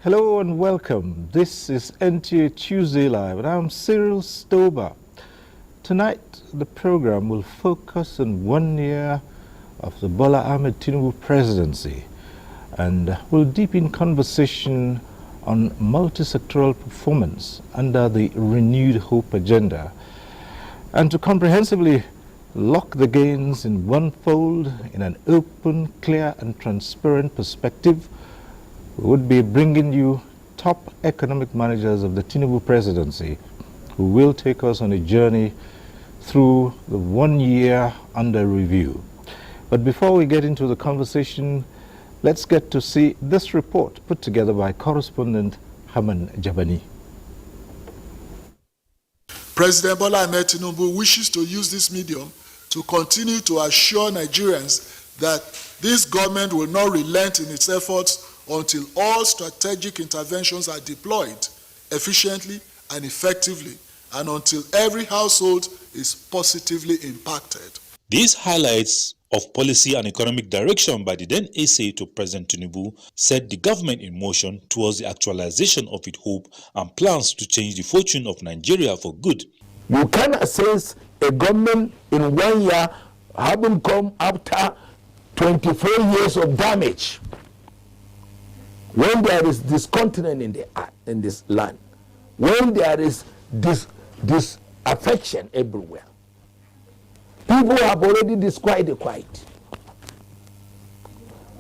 Hello and welcome. This is NTA Tuesday Live and I'm Cyril Stober. Tonight the program will focus on 1 year of the Bola Ahmed Tinubu presidency and will deepen conversation on multi-sectoral performance under the renewed hope agenda and to comprehensively lock the gains in one fold in an open, clear and transparent perspective. We would be bringing you top economic managers of the Tinubu presidency who will take us on a journey through the 1 year under review. But before we get into the conversation, let's get to see this report put together by correspondent Haman Jabani. President Bola Ahmed Tinubu wishes to use this medium to continue to assure Nigerians that this government will not relent in its efforts until all strategic interventions are deployed efficiently and effectively, and until every household is positively impacted. These highlights of policy and economic direction by the then SA to President Tinubu set the government in motion towards the actualization of its hope and plans to change the fortune of Nigeria for good. You can assess a government in 1 year having come after 24 years of damage. When there is discontent in this land, when there is disaffection everywhere, people have already disquieted.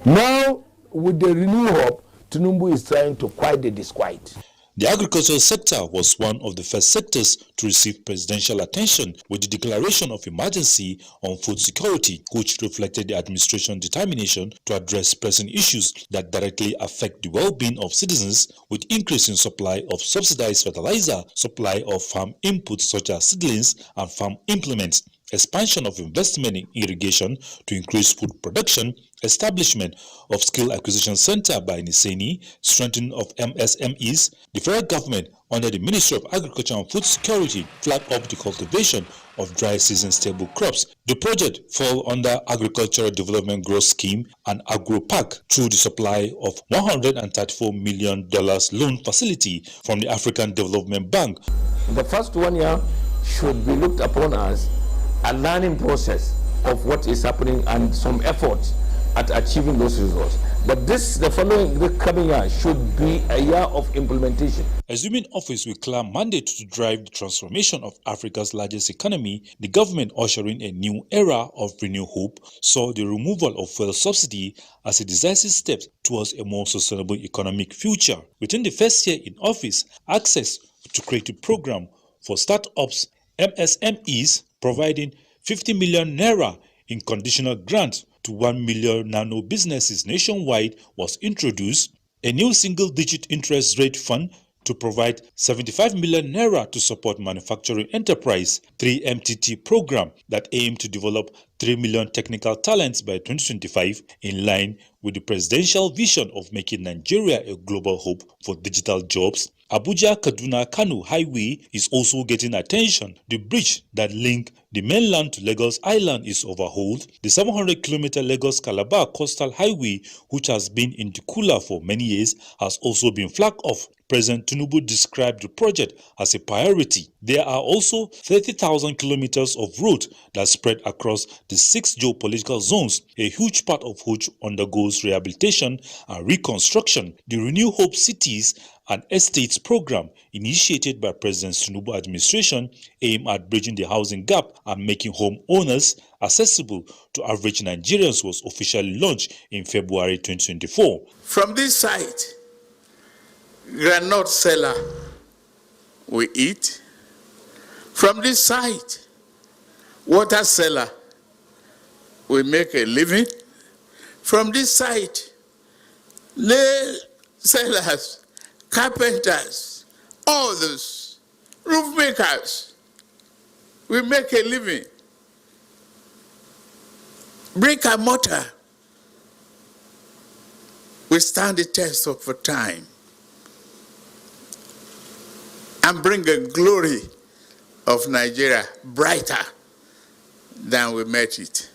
Now, with the renewed hope, Tinubu is trying to quiet the disquiet. The agricultural sector was one of the first sectors to receive presidential attention with the declaration of emergency on food security, which reflected the administration's determination to address pressing issues that directly affect the well-being of citizens, with increase in supply of subsidized fertilizer, supply of farm inputs such as seedlings and farm implements, expansion of investment in irrigation to increase food production, establishment of skill acquisition center by Niseni, strengthening of MSMEs. The federal government under the Ministry of Agriculture and Food Security flagged up the cultivation of dry season stable crops. The project fall under Agricultural Development Growth Scheme and Agro-Pack through the supply of $134 million loan facility from the African Development Bank. The first 1 year should be looked upon as a learning process of what is happening and some efforts at achieving those results. But the coming year should be a year of implementation. Assuming office with clear mandate to drive the transformation of Africa's largest economy, the government ushering a new era of renewed hope saw the removal of fuel subsidy as a decisive step towards a more sustainable economic future. Within the first year in office, access to creative program for startups, MSMEs, providing 50 million naira in conditional grant to 1 million nano businesses nationwide was introduced. A new single-digit interest rate fund to provide 75 million naira to support manufacturing enterprise, 3 MTT program that aim to develop 3 million technical talents by 2025, in line with the presidential vision of making Nigeria a global hub for digital jobs. Abuja Kaduna Kano Highway is also getting attention. The bridge that links the mainland to Lagos Island is overhauled. The 700-kilometer Lagos Calabar Coastal Highway, which has been in the cooler for many years, has also been flagged off. President Tinubu described the project as a priority. There are also 30,000 kilometers of road that spread across the 6 geopolitical zones, a huge part of which undergoes rehabilitation and reconstruction. The Renew Hope Cities and Estates program, initiated by President Tinubu administration, aimed at bridging the housing gap and making home owners accessible to average Nigerians, was officially launched in February 2024. From this site, granite seller we eat. From this site, water seller we make a living. From this site, nail sellers, carpenters, all those, roof makers, we make a living. Brick and mortar, we stand the test of time and bring a glory of Nigeria brighter than we met it.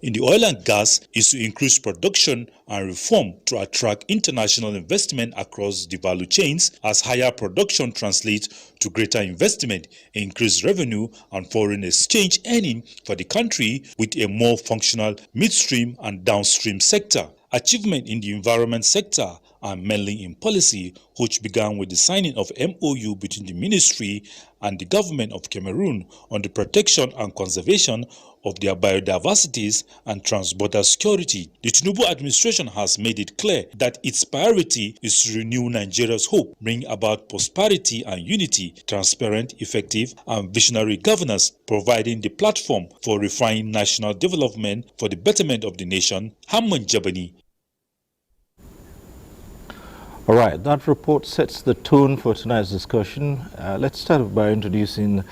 in the oil and gas is to increase production and reform to attract international investment across the value chains, as higher production translates to greater investment, increased revenue and foreign exchange earning for the country with a more functional midstream and downstream sector. Achievement in the environment sector are mainly in policy, which began with the signing of MOU between the ministry and the government of Cameroon on the protection and conservation of their biodiversities and trans-border security. The Tinubu administration has made it clear that its priority is to renew Nigeria's hope, bring about prosperity and unity, transparent, effective, and visionary governance, providing the platform for refined national development for the betterment of the nation. Hamman Jabani. All right, that report sets the tone for tonight's discussion. Let's start by introducing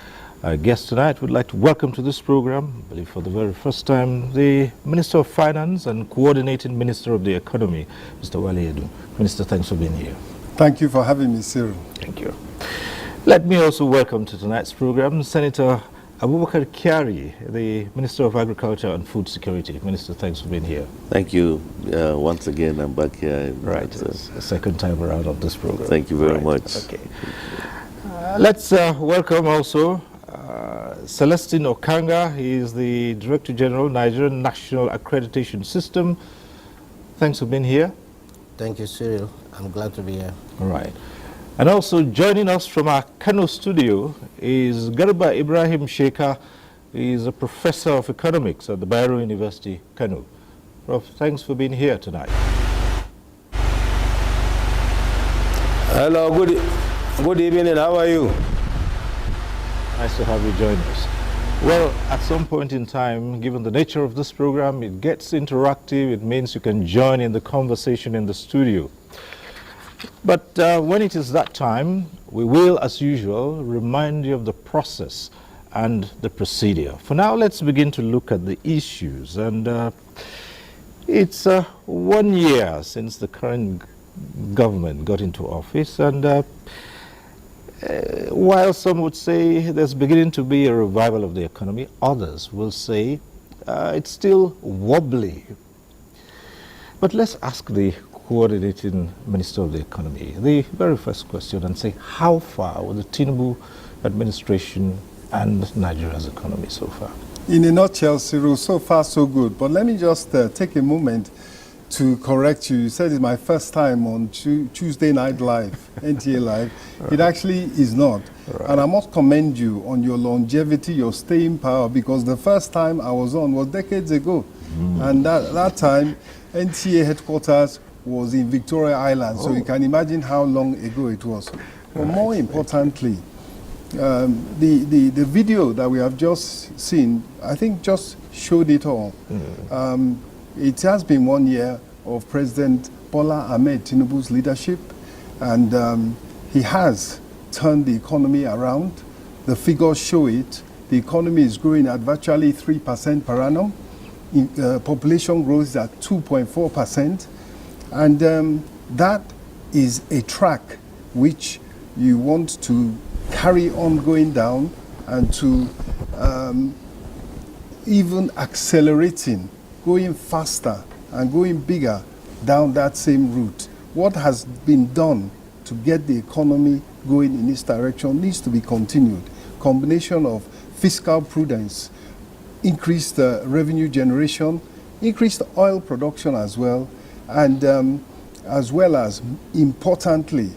our guest tonight. We'd like to welcome to this program, I believe for the very first time, the Minister of Finance and Coordinating Minister of the Economy, Mr. Wale Edu. Minister, thanks for being here. Thank you for having me, Cyril. Thank you. Let me also welcome to tonight's program Senator Abubakar Kyari, the Minister of Agriculture and Food Security. Minister, thanks for being here. Thank you. Once again, I'm back here. Right, it's the second time around of this program. Thank you very much. Okay. Let's welcome also Celestine Okanga. He is the Director General, Nigerian National Accreditation System. Thanks for being here. Thank you, Cyril. I'm glad to be here. All right. And also joining us from our Kano studio is Garba Ibrahim Sheikha. He is a professor of economics at the Bayero University, Kano. Prof, thanks for being here tonight. Hello, good evening. How are you? Nice to have you join us. Well, at some point in time, given the nature of this program, it gets interactive. It means you can join in the conversation in the studio. But when it is that time, we will, as usual, remind you of the process and the procedure. For now, let's begin to look at the issues. And it's 1 year since the current government got into office. And while some would say there's beginning to be a revival of the economy, others will say it's still wobbly. But let's ask the Coordinating Minister of the Economy the very first question and say, how far with the Tinubu administration and Nigeria's economy so far? In a nutshell, Cyril, so far so good. But let me just take a moment to correct you. You said it's my first time on Tuesday Night Live, NTA Live. Right. It actually is not. Right. And I must commend you on your longevity, your staying power, because the first time I was on was decades ago. And that time, NTA headquarters was in Victoria Island, so you can imagine how long ago it was. But more importantly, the video that we have just seen, I think just showed it all. It has been 1 year of President Bola Ahmed Tinubu's leadership, and he has turned the economy around. The figures show it. The economy is growing at virtually 3% per annum. Population growth is at 2.4%. And that is a track which you want to carry on going down and to even accelerating, going faster and going bigger down that same route. What has been done to get the economy going in this direction needs to be continued. Combination of fiscal prudence, increased revenue generation, increased oil production as well, and as well as, importantly,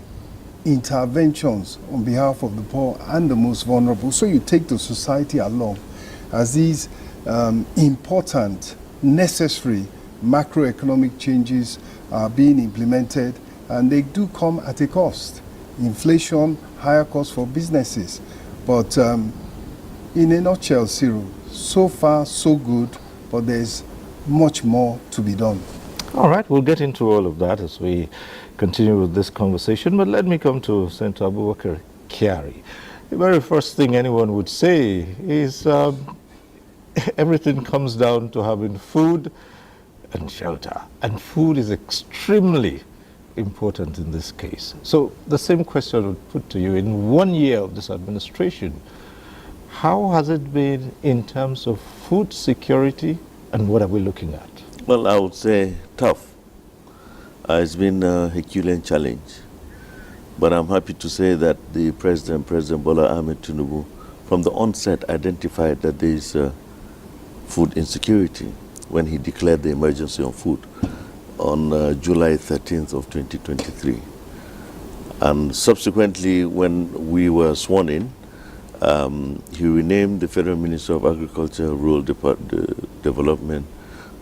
interventions on behalf of the poor and the most vulnerable. So you take the society along as these important, necessary macroeconomic changes are being implemented, and they do come at a cost. Inflation, higher costs for businesses. But in a nutshell, Cyril, so far so good, but there's much more to be done. All right, we'll get into all of that as we continue with this conversation, but let me come to Senator Abubakar Kyari. The very first thing anyone would say is everything comes down to having food and shelter, and food is extremely important in this case. So the same question I would put to you, in 1 year of this administration, how has it been in terms of food security and what are we looking at? Well, I would say tough. It's been a Herculean challenge. But I'm happy to say that the President Bola Ahmed Tinubu, from the onset identified that there is food insecurity when he declared the emergency on food on July 13th of 2023. And subsequently, when we were sworn in, he renamed the Federal Minister of Agriculture Rural Development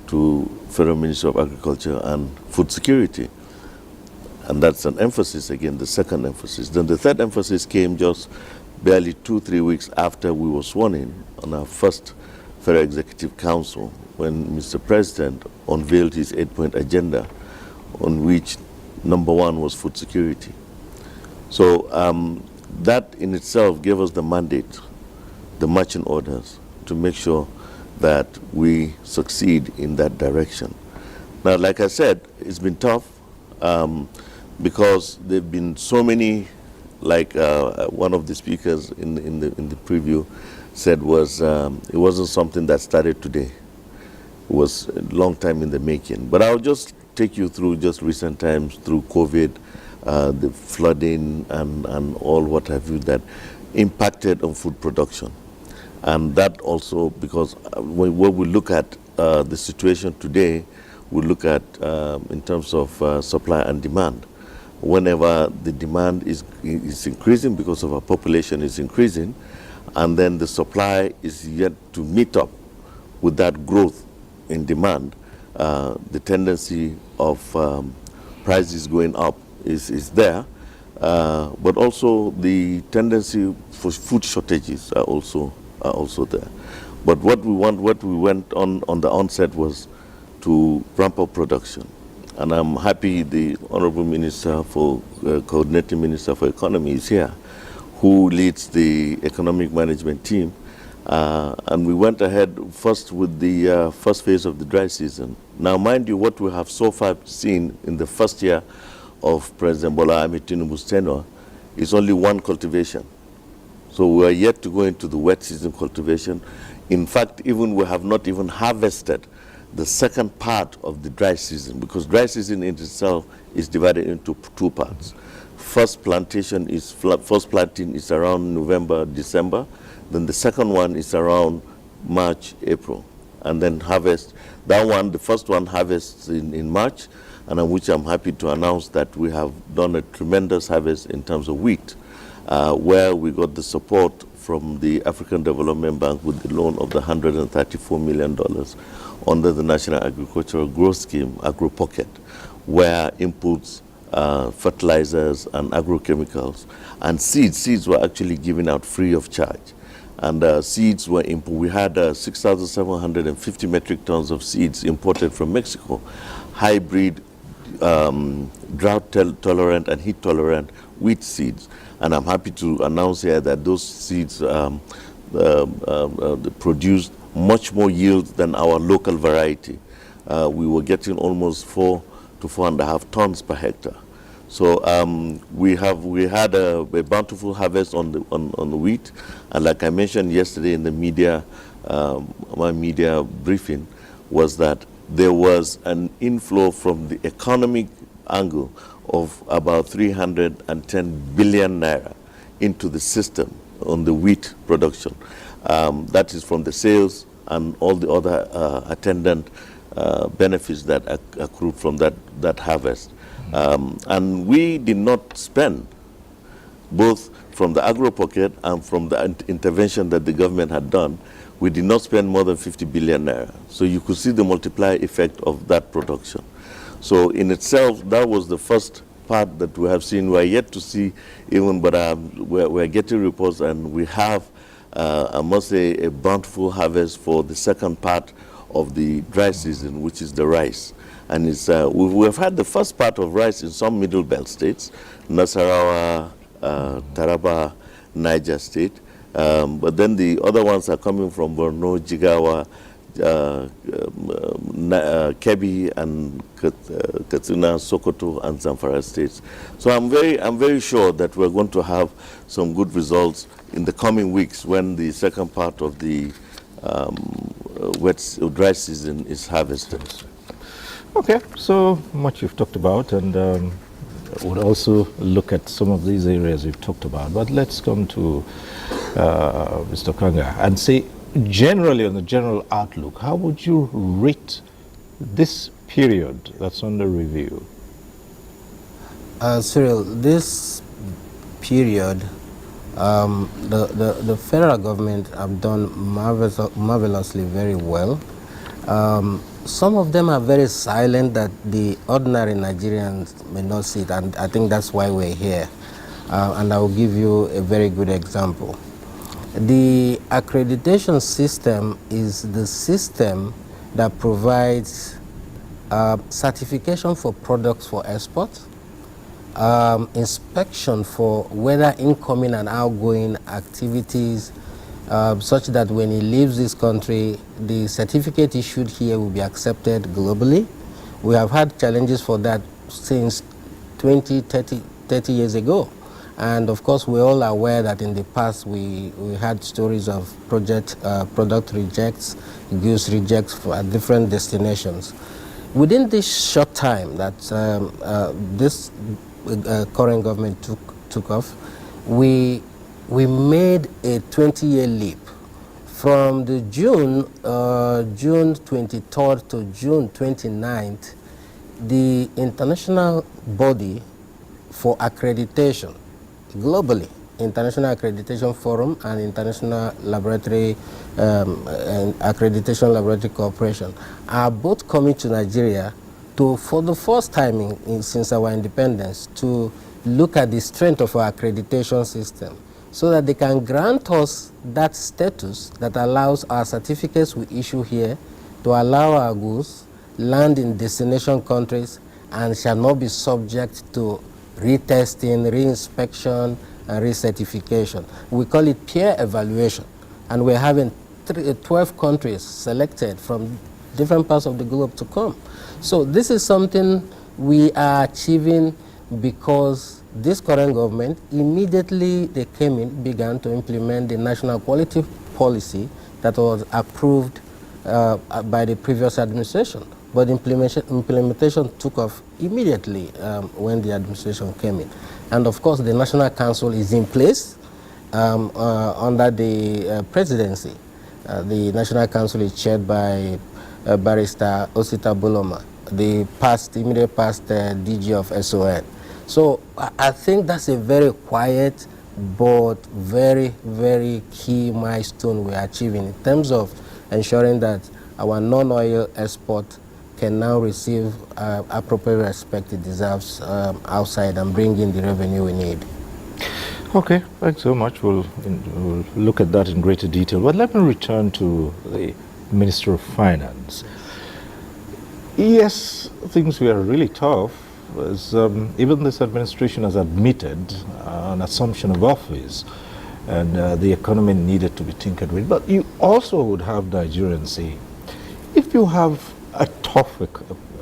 to Federal Minister of Agriculture and Food Security. And that's an emphasis, again, the second emphasis. Then the third emphasis came just barely 2-3 weeks after we were sworn in on our first Federal Executive Council, when Mr. President unveiled his 8-point agenda, on which number one was food security. So that in itself gave us the mandate, the marching orders, to make sure that we succeed in that direction. Now, like I said, it's been tough because there have been so many, like one of the speakers in the preview said, it wasn't something that started today. It was a long time in the making. But I'll just take you through just recent times, through COVID, the flooding and all what have you that impacted on food production. And that also, because when we look at the situation today, we look at in terms of supply and demand. Whenever the demand is increasing because of our population is increasing, and then the supply is yet to meet up with that growth in demand, the tendency of prices going up is there, but also the tendency for food shortages are also there. But what we went on the onset was to ramp up production. And I'm happy the Honorable Minister for Coordinating Minister for Economy is here, who leads the economic management team. And we went ahead first with the first phase of the dry season. Now, mind you, what we have so far seen in the first year of President Bola Ahmed Tinubu's tenure is only one cultivation. So we are yet to go into the wet season cultivation. In fact, even we have not even harvested the second part of the dry season, because dry season in itself is divided into two parts. First planting is around November, December. Then the second one is around March, April. And then harvest, that one, the first one harvests in March, and on which I'm happy to announce that we have done a tremendous harvest in terms of wheat, where we got the support from the African Development Bank with the loan of the $134 million under the National Agricultural Growth Scheme, Agro Pocket, where inputs, fertilizers and agrochemicals and seeds were actually given out free of charge. And seeds were we had 6,750 metric tons of seeds imported from Mexico, hybrid, drought tolerant and heat tolerant wheat seeds. And I'm happy to announce here that those seeds produced much more yield than our local variety. We were getting almost 4 to 4.5 tons per hectare. So we had a bountiful harvest on the wheat, and like I mentioned yesterday in the media, my media briefing, was that there was an inflow from the economic angle of about 310 billion naira into the system on the wheat production. That is from the sales and all the other attendant benefits that accrued from that harvest. And we did not spend, both from the agro pocket and from the intervention that the government had done, we did not spend more than 50 billion naira. So you could see the multiplier effect of that production. So in itself, that was the first part that we have seen. We are yet to see even, but we're getting reports, and we have, I must say, a bountiful harvest for the second part of the dry season, which is the rice. And it's, we have had the first part of rice in some middle belt states, Nasarawa, Taraba, Niger State. But then the other ones are coming from Borno, Jigawa, Kebbi, and Katsina, Sokoto, and Zamfara states. So I'm very sure that we're going to have some good results in the coming weeks when the second part of the dry season is harvested. Okay, so much you've talked about, and we'll also look at some of these areas you've talked about. But let's come to Mr. Kanga and say, generally, on the general outlook, how would you rate this period that's under review? Cyril, this period, the federal government have done marvelously very well. Some of them are very silent that the ordinary Nigerians may not see it, and I think that's why we're here. And I will give you a very good example. The accreditation system is the system that provides certification for products for export, inspection for whether incoming and outgoing activities, such that when he leaves this country, the certificate issued here will be accepted globally. We have had challenges for that since 20, 30 years ago. And of course, we're all aware that in the past we had stories of product rejects, goods rejects at different destinations. Within this short time that this current government took off, we made a 20-year leap. From the June 23rd to June 29th, the international body for accreditation, globally, International Accreditation Forum and International Laboratory and Accreditation Laboratory Corporation, are both coming to Nigeria to, for the first time since our independence, to look at the strength of our accreditation system, so that they can grant us that status that allows our certificates we issue here to allow our goods land in destination countries and shall not be subject to retesting, reinspection, and recertification. We call it peer evaluation, and we're having 12 countries selected from different parts of the globe to come. So this is something we are achieving because this current government, immediately they came in, began to implement the national quality policy that was approved by the previous administration. But implementation took off immediately when the administration came in. And of course, the National Council is in place under the presidency. The National Council is chaired by Barrister Osita Boloma, the immediate past DG of SON. So I think that's a very quiet but very, very key milestone we're achieving in terms of ensuring that our non-oil export can now receive appropriate respect it deserves outside and bring in the revenue we need. Okay, thanks so much. We'll look at that in greater detail. But let me return to the Minister of Finance. Yes, things were really tough. As, even this administration has admitted an assumption of office, and the economy needed to be tinkered with. But you also would have Nigerians say, if you have a tough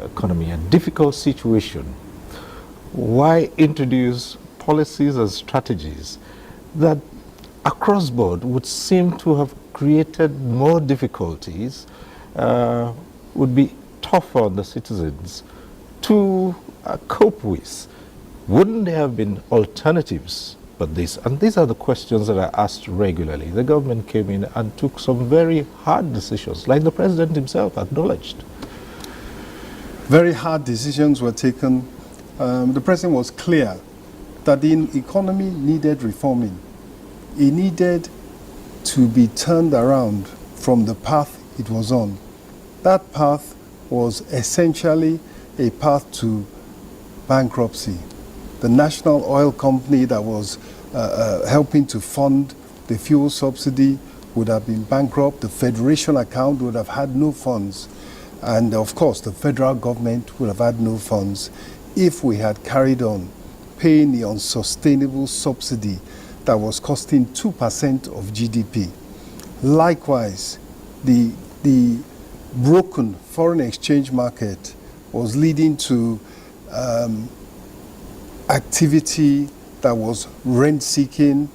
economy, a difficult situation, why introduce policies and strategies that across board would seem to have created more difficulties, would be tougher on the citizens to cope with? Wouldn't there have been alternatives but this? And these are the questions that I asked regularly. The government came in and took some very hard decisions, like the president himself acknowledged. Very hard decisions were taken. The president was clear that the economy needed reforming. It needed to be turned around from the path it was on. That path was essentially a path to bankruptcy. The national oil company that was helping to fund the fuel subsidy would have been bankrupt. The federation account would have had no funds. And of course, the federal government would have had no funds if we had carried on paying the unsustainable subsidy that was costing 2% of GDP. Likewise, the broken foreign exchange market was leading to activity that was rent-seeking,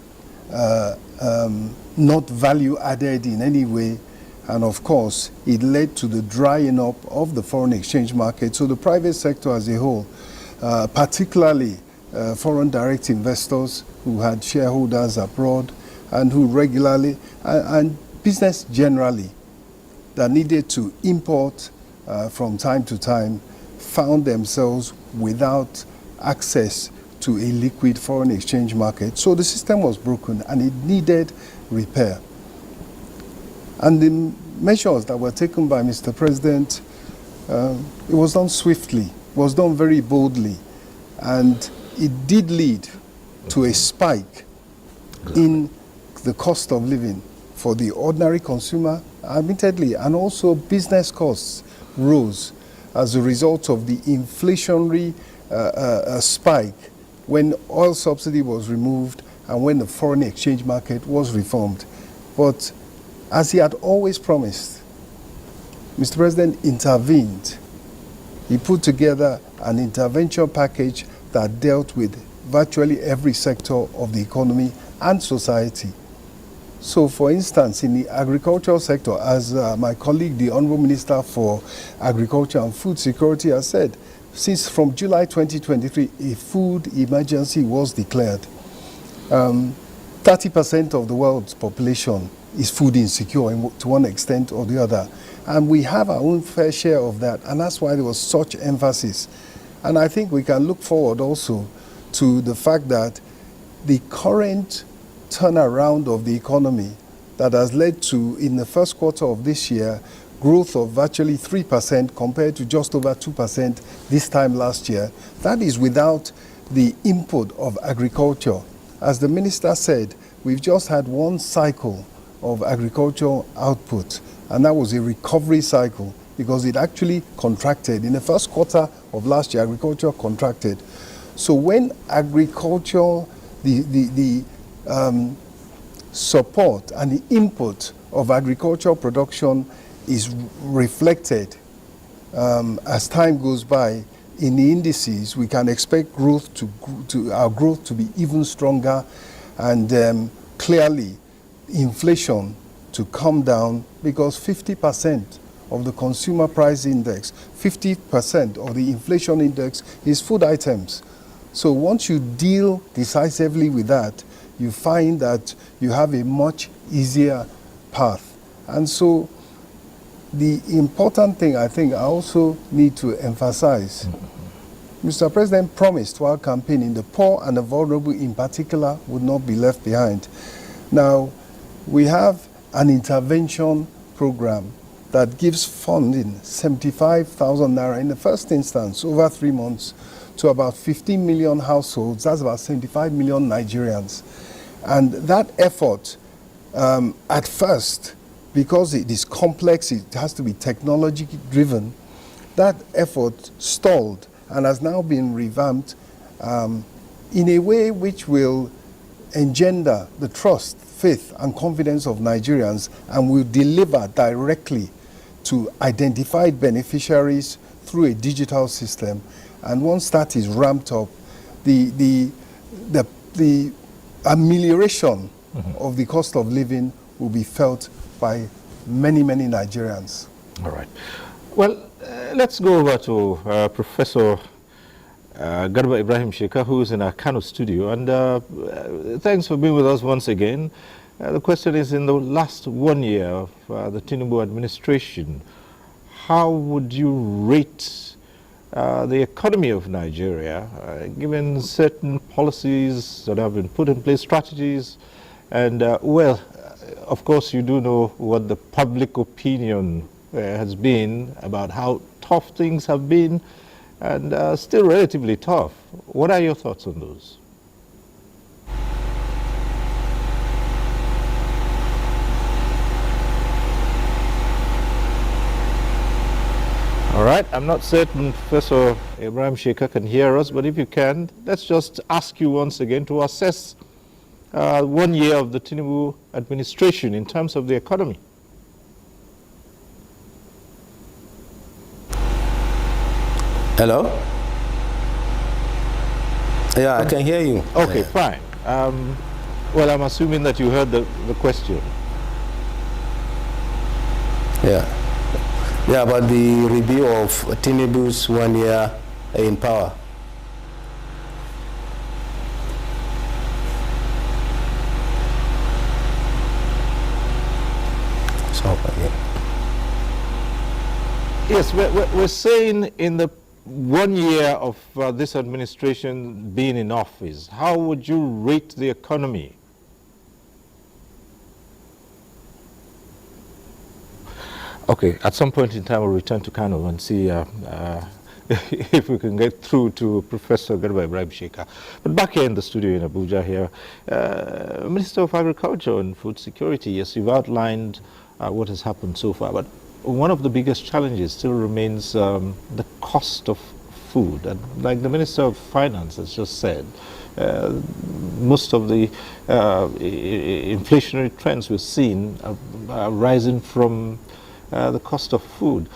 not value-added in any way, And of course, it led to the drying up of the foreign exchange market. So the private sector as a whole, particularly foreign direct investors who had shareholders abroad and who regularly, and business generally, that needed to import from time to time, found themselves without access to a liquid foreign exchange market. So the system was broken and it needed repair. And the measures that were taken by Mr. President, it was done swiftly, was done very boldly, and it did lead to a spike in the cost of living for the ordinary consumer, admittedly, and also business costs rose as a result of the inflationary spike when oil subsidy was removed and when the foreign exchange market was reformed. But as he had always promised, Mr. President intervened. He put together an intervention package that dealt with virtually every sector of the economy and society. So, for instance, in the agricultural sector, as my colleague, the Honorable Minister for Agriculture and Food Security, has said, since from July 2023, a food emergency was declared. 30% of the world's population is food insecure to one extent or the other. And we have our own fair share of that, and that's why there was such emphasis. And I think we can look forward also to the fact that the current turnaround of the economy that has led to, in the first quarter of this year, growth of virtually 3% compared to just over 2% this time last year. That is without the input of agriculture. As the minister said, we've just had one cycle of agricultural output, and that was a recovery cycle because it actually contracted. In the first quarter of last year, agriculture contracted. So when agriculture, the support and the input of agricultural production is reflected as time goes by in the indices, we can expect growth our growth to be even stronger, and clearly inflation to come down, because 50% of the consumer price index, 50% of the inflation index is food items. So once you deal decisively with that, you find that you have a much easier path. And so the important thing I think I also need to emphasize, Mr. President promised to our campaign the poor and the vulnerable in particular would not be left behind. Now, we have an intervention program that gives funding, 75,000 naira in the first instance over 3 months to about 15 million households. That's about 75 million Nigerians. And that effort, at first, because it is complex, it has to be technology driven, that effort stalled and has now been revamped in a way which will engender the trust, faith, and confidence of Nigerians, and will deliver directly to identified beneficiaries through a digital system. And once that is ramped up, the amelioration of the cost of living will be felt by many, many Nigerians. All right. Well, let's go over to Professor Garba Ibrahim Sheka, who is in our Kano studio. And thanks for being with us once again. The question is, in the last 1 year of the Tinubu administration, how would you rate the economy of Nigeria, given certain policies that have been put in place, strategies, and well, of course, you do know what the public opinion has been about how tough things have been, and still relatively tough. What are your thoughts on those? All right, I'm not certain Professor Ibrahim Sheka can hear us, but if you can, let's just ask you once again to assess 1 year of the Tinubu administration in terms of the economy. Hello? Yeah, I can hear you. Okay, fine. Well, I'm assuming that you heard the question. Yeah, about the review of Tinubu's 1 year in power. Yes, we're saying in the 1 year of this administration being in office, how would you rate the economy? Okay, at some point in time we'll return to Kano and see if we can get through to Professor Garba Ibrahim Sheikha. But back here in the studio in Abuja here, Minister of Agriculture and Food Security, yes, you've outlined what has happened so far, but one of the biggest challenges still remains the cost of food. And like the Minister of Finance has just said, most of the inflationary trends we've seen are rising from the cost of food.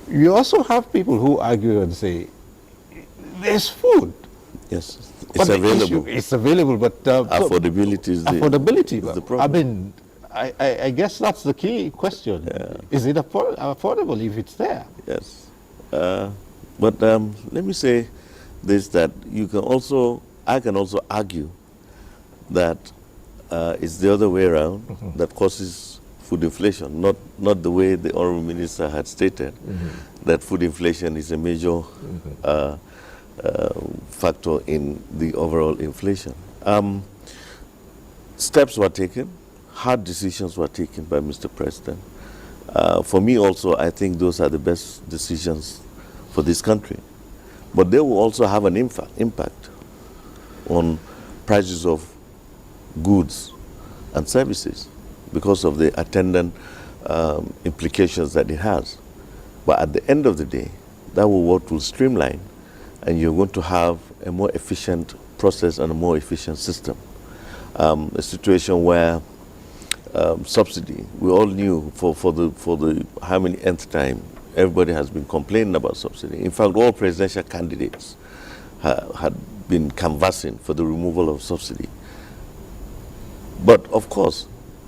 You also have people who argue and say, there's food. Yes, it's But available. It's available, but Affordability is the problem. I mean, I guess that's the key question. Yeah. Is it affordable if it's there? Yes. But let me say this, that I can also argue that it's the other way around that causes food inflation, not the way the Honourable Minister had stated, that food inflation is a major factor in the overall inflation. Steps were taken, hard decisions were taken by Mr. President. For me also, I think those are the best decisions for this country. But they will also have an impact on prices of goods and services because of the attendant implications that it has. But at the end of the day, that will streamline, and you're going to have a more efficient process and a more efficient system. A situation where subsidy, we all knew for the how many nth time everybody has been complaining about subsidy. In fact, all presidential candidates had been canvassing for the removal of subsidy. But of course,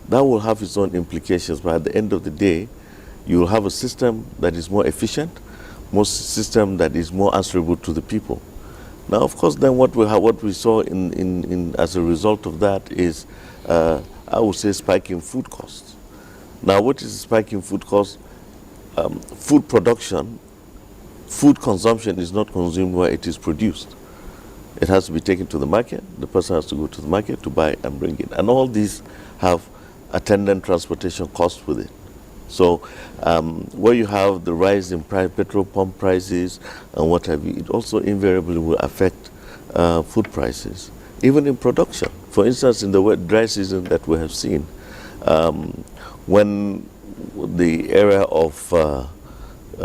that will have its own implications, but at the end of the day, you will have a system that is more efficient, system that is more answerable to the people. Now, of course, then what we saw as a result of that is, I would say, spiking food costs. Now, what is spiking food costs? Food production, food consumption is not consumed where it is produced. It has to be taken to the market. The person has to go to the market to buy and bring it. And all these have attendant transportation costs with it. So where you have the rise in petrol pump prices and what have you, it also invariably will affect food prices, even in production. For instance, in the wet dry season that we have seen, when the area of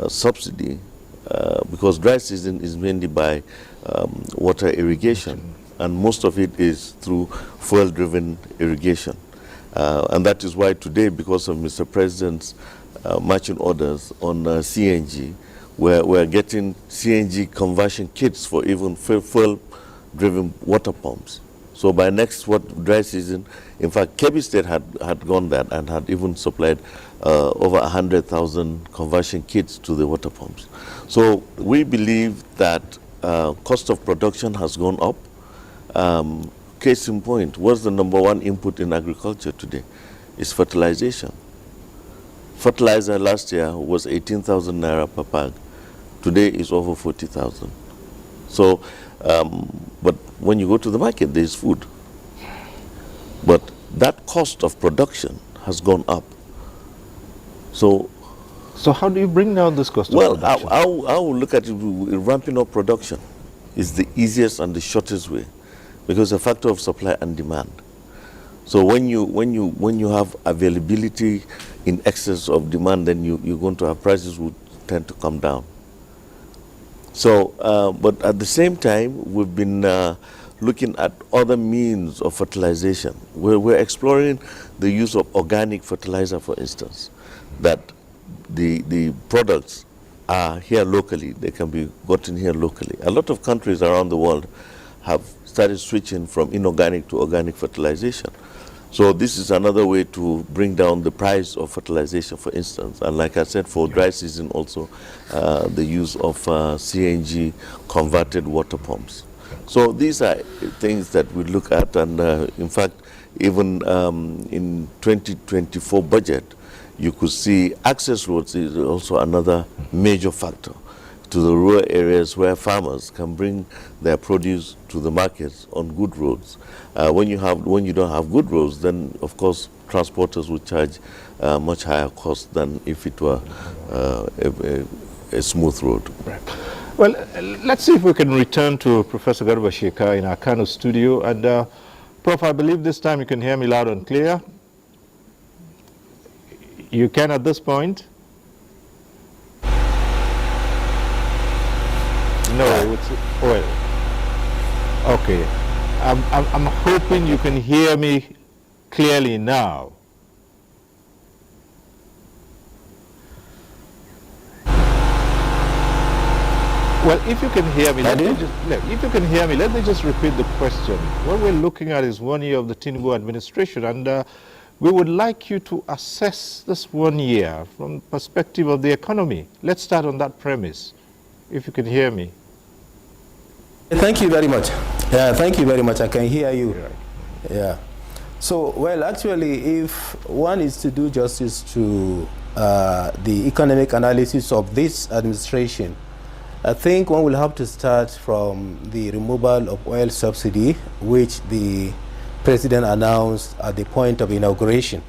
subsidy, because dry season is mainly by water irrigation, and most of it is through fuel-driven irrigation. And that is why today, because of Mr. President's marching orders on CNG, we're getting CNG conversion kits for even fuel-driven water pumps. So by next dry season, in fact, Kebbi State had gone that and had even supplied over 100,000 conversion kits to the water pumps. So we believe that cost of production has gone up. Case in point, what's the number one input in agriculture today? It's fertilization. Fertilizer last year was 18,000 naira per bag. Today is over 40,000. So, but when you go to the market, there's food. But that cost of production has gone up. So how do you bring down this cost of production? Well, I will look at it, ramping up production is the easiest and the shortest way, because a factor of supply and demand. So when you have availability in excess of demand, then you're going to have prices would tend to come down. So, but at the same time, we've been looking at other means of fertilization. We're exploring the use of organic fertilizer, for instance, that the products are here locally. They can be gotten here locally. A lot of countries around the world have started switching from inorganic to organic fertilization. So this is another way to bring down the price of fertilization, for instance. And like I said, for dry season also, the use of CNG converted water pumps. So these are things that we look at, and in fact, even in 2024 budget, you could see access roads is also another major factor to the rural areas where farmers can bring their produce to the markets on good roads. When you don't have good roads, then of course transporters would charge much higher cost than if it were a smooth road. Right. Well, let's see if we can return to Professor Garba Sheka in our Kano studio. And Prof, I believe this time you can hear me loud and clear. You can at this point? No, it's, well, okay. I'm hoping you can hear me clearly now. Well, if you can hear me, let me just repeat the question. What we're looking at is 1 year of the Tinubu administration, and we would like you to assess this 1 year from the perspective of the economy. Let's start on that premise, if you can hear me. Thank you very much. Yeah, thank you very much. I can hear you. Yeah. So, well, actually, if one is to do justice to the economic analysis of this administration, I think one will have to start from the removal of oil subsidy, which the president announced at the point of inauguration.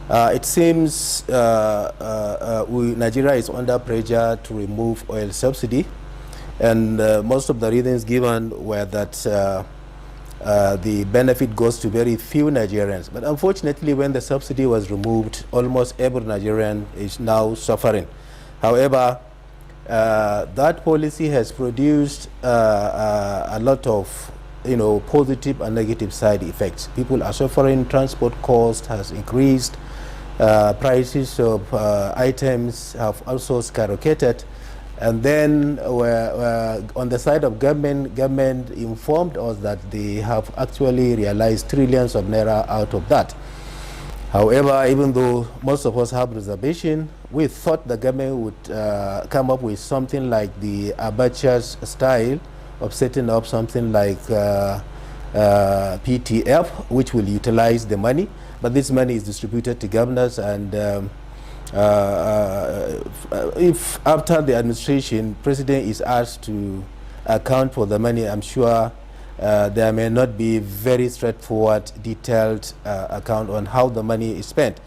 It seems Nigeria is under pressure to remove oil subsidy, and most of the reasons given were that the benefit goes to very few Nigerians. But unfortunately, when the subsidy was removed, almost every Nigerian is now suffering. However, that policy has produced a lot of positive and negative side effects. People are suffering, transport cost has increased, prices of items have also skyrocketed. And then on the side of government informed us that they have actually realized trillions of naira out of that. However, even though most of us have reservation, we thought the government would come up with something like the Abuja's style of setting up something like PTF, which will utilize the money, but this money is distributed to governors, and if after the administration, president is asked to account for the money, I'm sure there may not be very straightforward, detailed account on how the money is spent.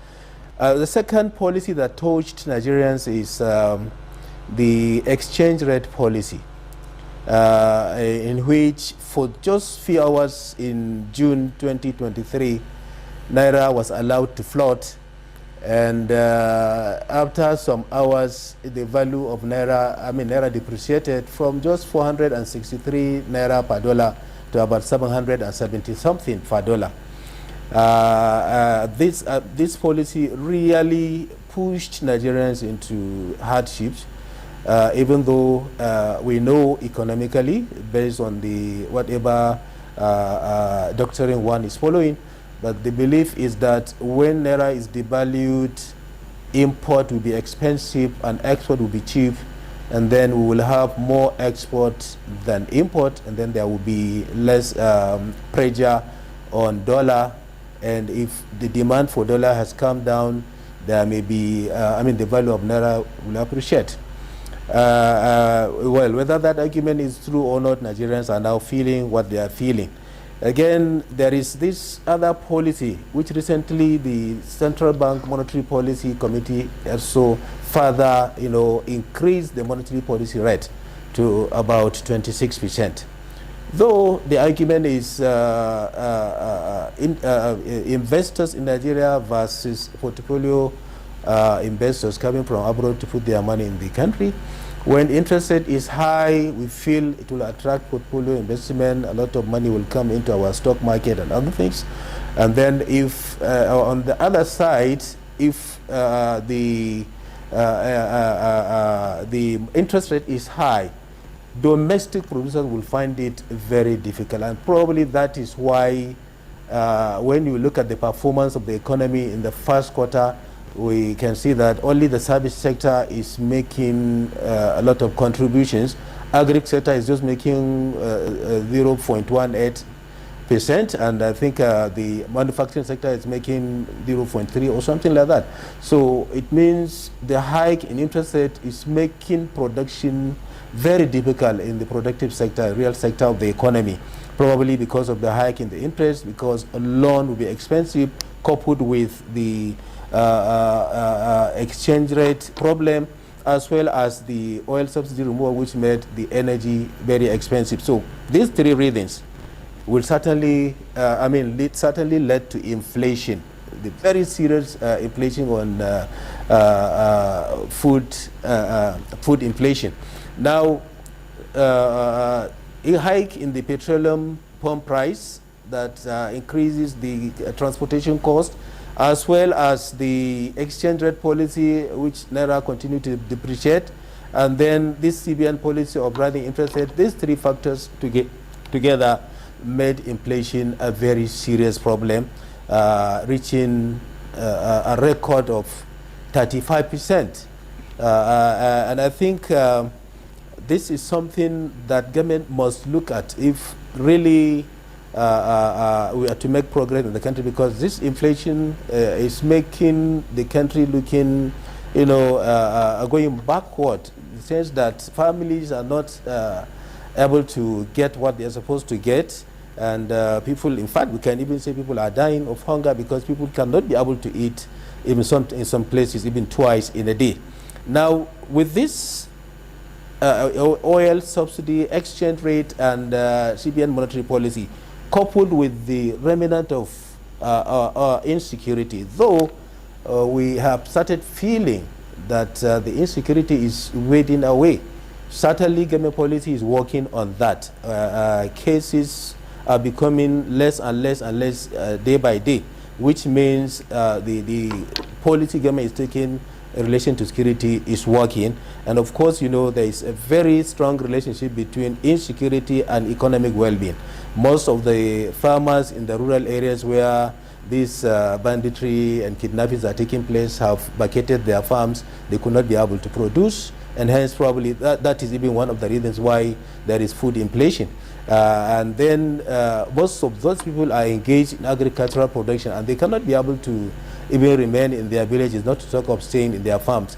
The second policy that touched Nigerians is the exchange rate policy, in which for just few hours in June 2023, Naira was allowed to float, and after some hours, the value of Naira depreciated from just 463 Naira per dollar to about 770 something per dollar. This policy really pushed Nigerians into hardships, even though we know economically, based on the whatever doctrine one is following, but the belief is that when Naira is devalued, import will be expensive and export will be cheap, and then we will have more export than import, and then there will be less pressure on dollar. And if the demand for dollar has come down, there may be, the value of Naira will appreciate. Well, whether that argument is true or not, Nigerians are now feeling what they are feeling. Again, there is this other policy, which recently the Central Bank Monetary Policy Committee also further, increased the monetary policy rate to about 26%. Though the argument is investors in Nigeria versus portfolio investors coming from abroad to put their money in the country. When interest rate is high, we feel it will attract portfolio investment. A lot of money will come into our stock market and other things. And then if, on the other side, if the interest rate is high, domestic producers will find it very difficult. And probably that is why when you look at the performance of the economy in the first quarter, we can see that only the service sector is making a lot of contributions. Agri sector is just making 0.18%, and I think the manufacturing sector is making 0.3 or something like that. So it means the hike in interest rate is making production very difficult in the productive sector, real sector of the economy, probably because of the hike in the interest, because a loan will be expensive, coupled with the exchange rate problem, as well as the oil subsidy removal, which made the energy very expensive. So these three reasons will certainly, certainly led to inflation, the very serious inflation on food inflation. Now, a hike in the petroleum pump price that increases the transportation cost, as well as the exchange rate policy, which Naira continue to depreciate, and then this CBN policy of rising interest rate. These three factors together made inflation a very serious problem, reaching a record of 35%. And I think this is something that government must look at if really we are to make progress in the country, because this inflation is making the country looking, going backward, in the sense that families are not able to get what they are supposed to get. And people, in fact, we can even say people are dying of hunger because people cannot be able to eat even in some places even twice in a day. Now, with this oil subsidy, exchange rate, and CBN monetary policy, coupled with the remnant of insecurity, though we have started feeling that the insecurity is wading away. Certainly, government policy is working on that. Cases are becoming less and less and less day by day, which means the policy government is taking in relation to security is working. And of course, there is a very strong relationship between insecurity and economic well-being. Most of the farmers in the rural areas where these banditry and kidnappings are taking place have vacated their farms. They could not be able to produce, and hence probably that is even one of the reasons why there is food inflation. And then most of those people are engaged in agricultural production, and they cannot be able to even remain in their villages, not to talk of staying in their farms.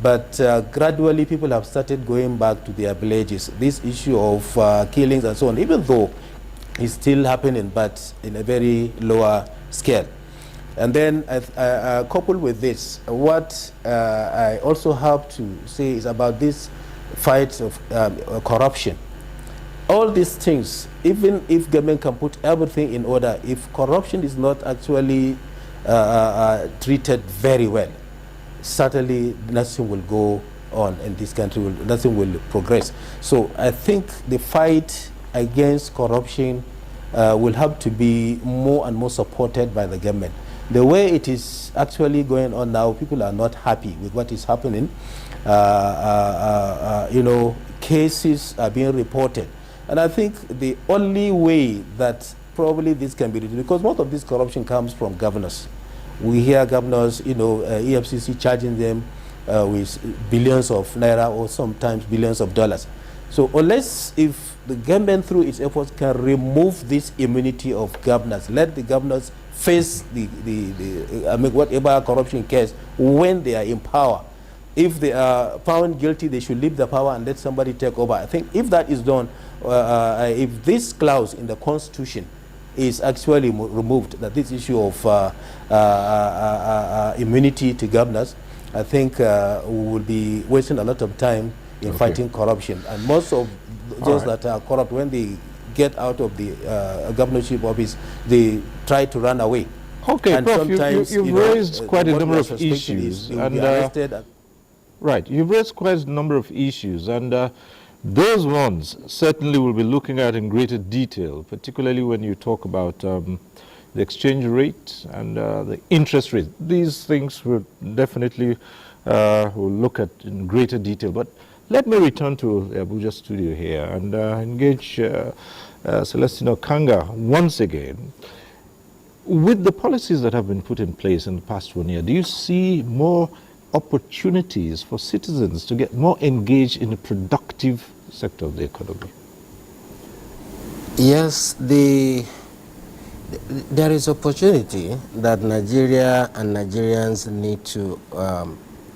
But gradually people have started going back to their villages. This issue of killings and so on, even though it's still happening, but in a very lower scale. And then coupled with this, what I also have to say is about this fight of corruption. All these things, even if government can put everything in order, if corruption is not actually treated very well, certainly nothing will go on in this country, nothing will progress. So I think the fight against corruption will have to be more and more supported by the government. The way it is actually going on now, people are not happy with what is happening. Cases are being reported. And I think the only way that probably this can be reduced, because most of this corruption comes from governors. We hear governors, EFCC charging them with billions of naira or sometimes billions of dollars. So unless if the government through its efforts can remove this immunity of governors, let the governors face whatever corruption case when they are in power. If they are found guilty, they should leave the power and let somebody take over. I think if that is done, if this clause in the Constitution is actually removed, that this issue of immunity to governors, I think we will be wasting a lot of time in fighting corruption. And most of those that are corrupt, when they get out of the governorship office, they try to run away. Okay, and Prof, you've raised quite a number of issues. Right, you've raised quite a number of issues, and those ones certainly we'll be looking at in greater detail, particularly when you talk about the exchange rate and the interest rate. These things we'll definitely will look at in greater detail. But let me return to the Abuja studio here and engage Celestino Kanga once again. with the policies that have been put in place in the past 1 year, do you see more opportunities for citizens to get more engaged in the productive sector of the economy? Yes, there is opportunity that Nigeria and Nigerians need to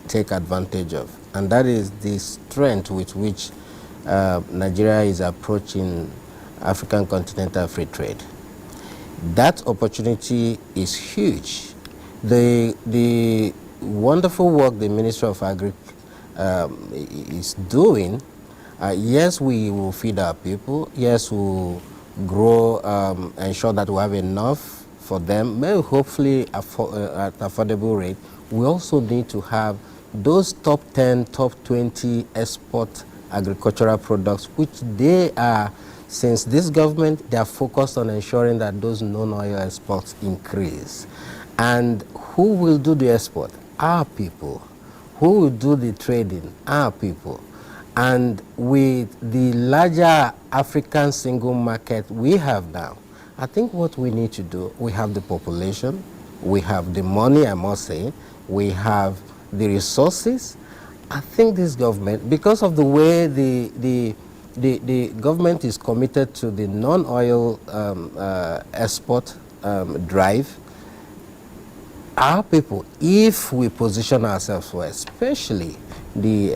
take advantage of, and that is the strength with which Nigeria is approaching African continental free trade. That opportunity is huge. The wonderful work the Ministry of Agri is doing, yes, we will feed our people, yes, we will grow, ensure that we have enough for them, maybe hopefully at affordable rate. We also need to have those top 10, top 20 export agricultural products, which they are, since this government, they are focused on ensuring that those non-oil exports increase. And who will do the export? Our people. Who will do the trading? Our people. And with the larger African single market we have now, I think what we need to do, we have the population, we have the money, I must say, we have the resources. I think this government, because of the way the government is committed to the non-oil export drive, our people, if we position ourselves well, especially the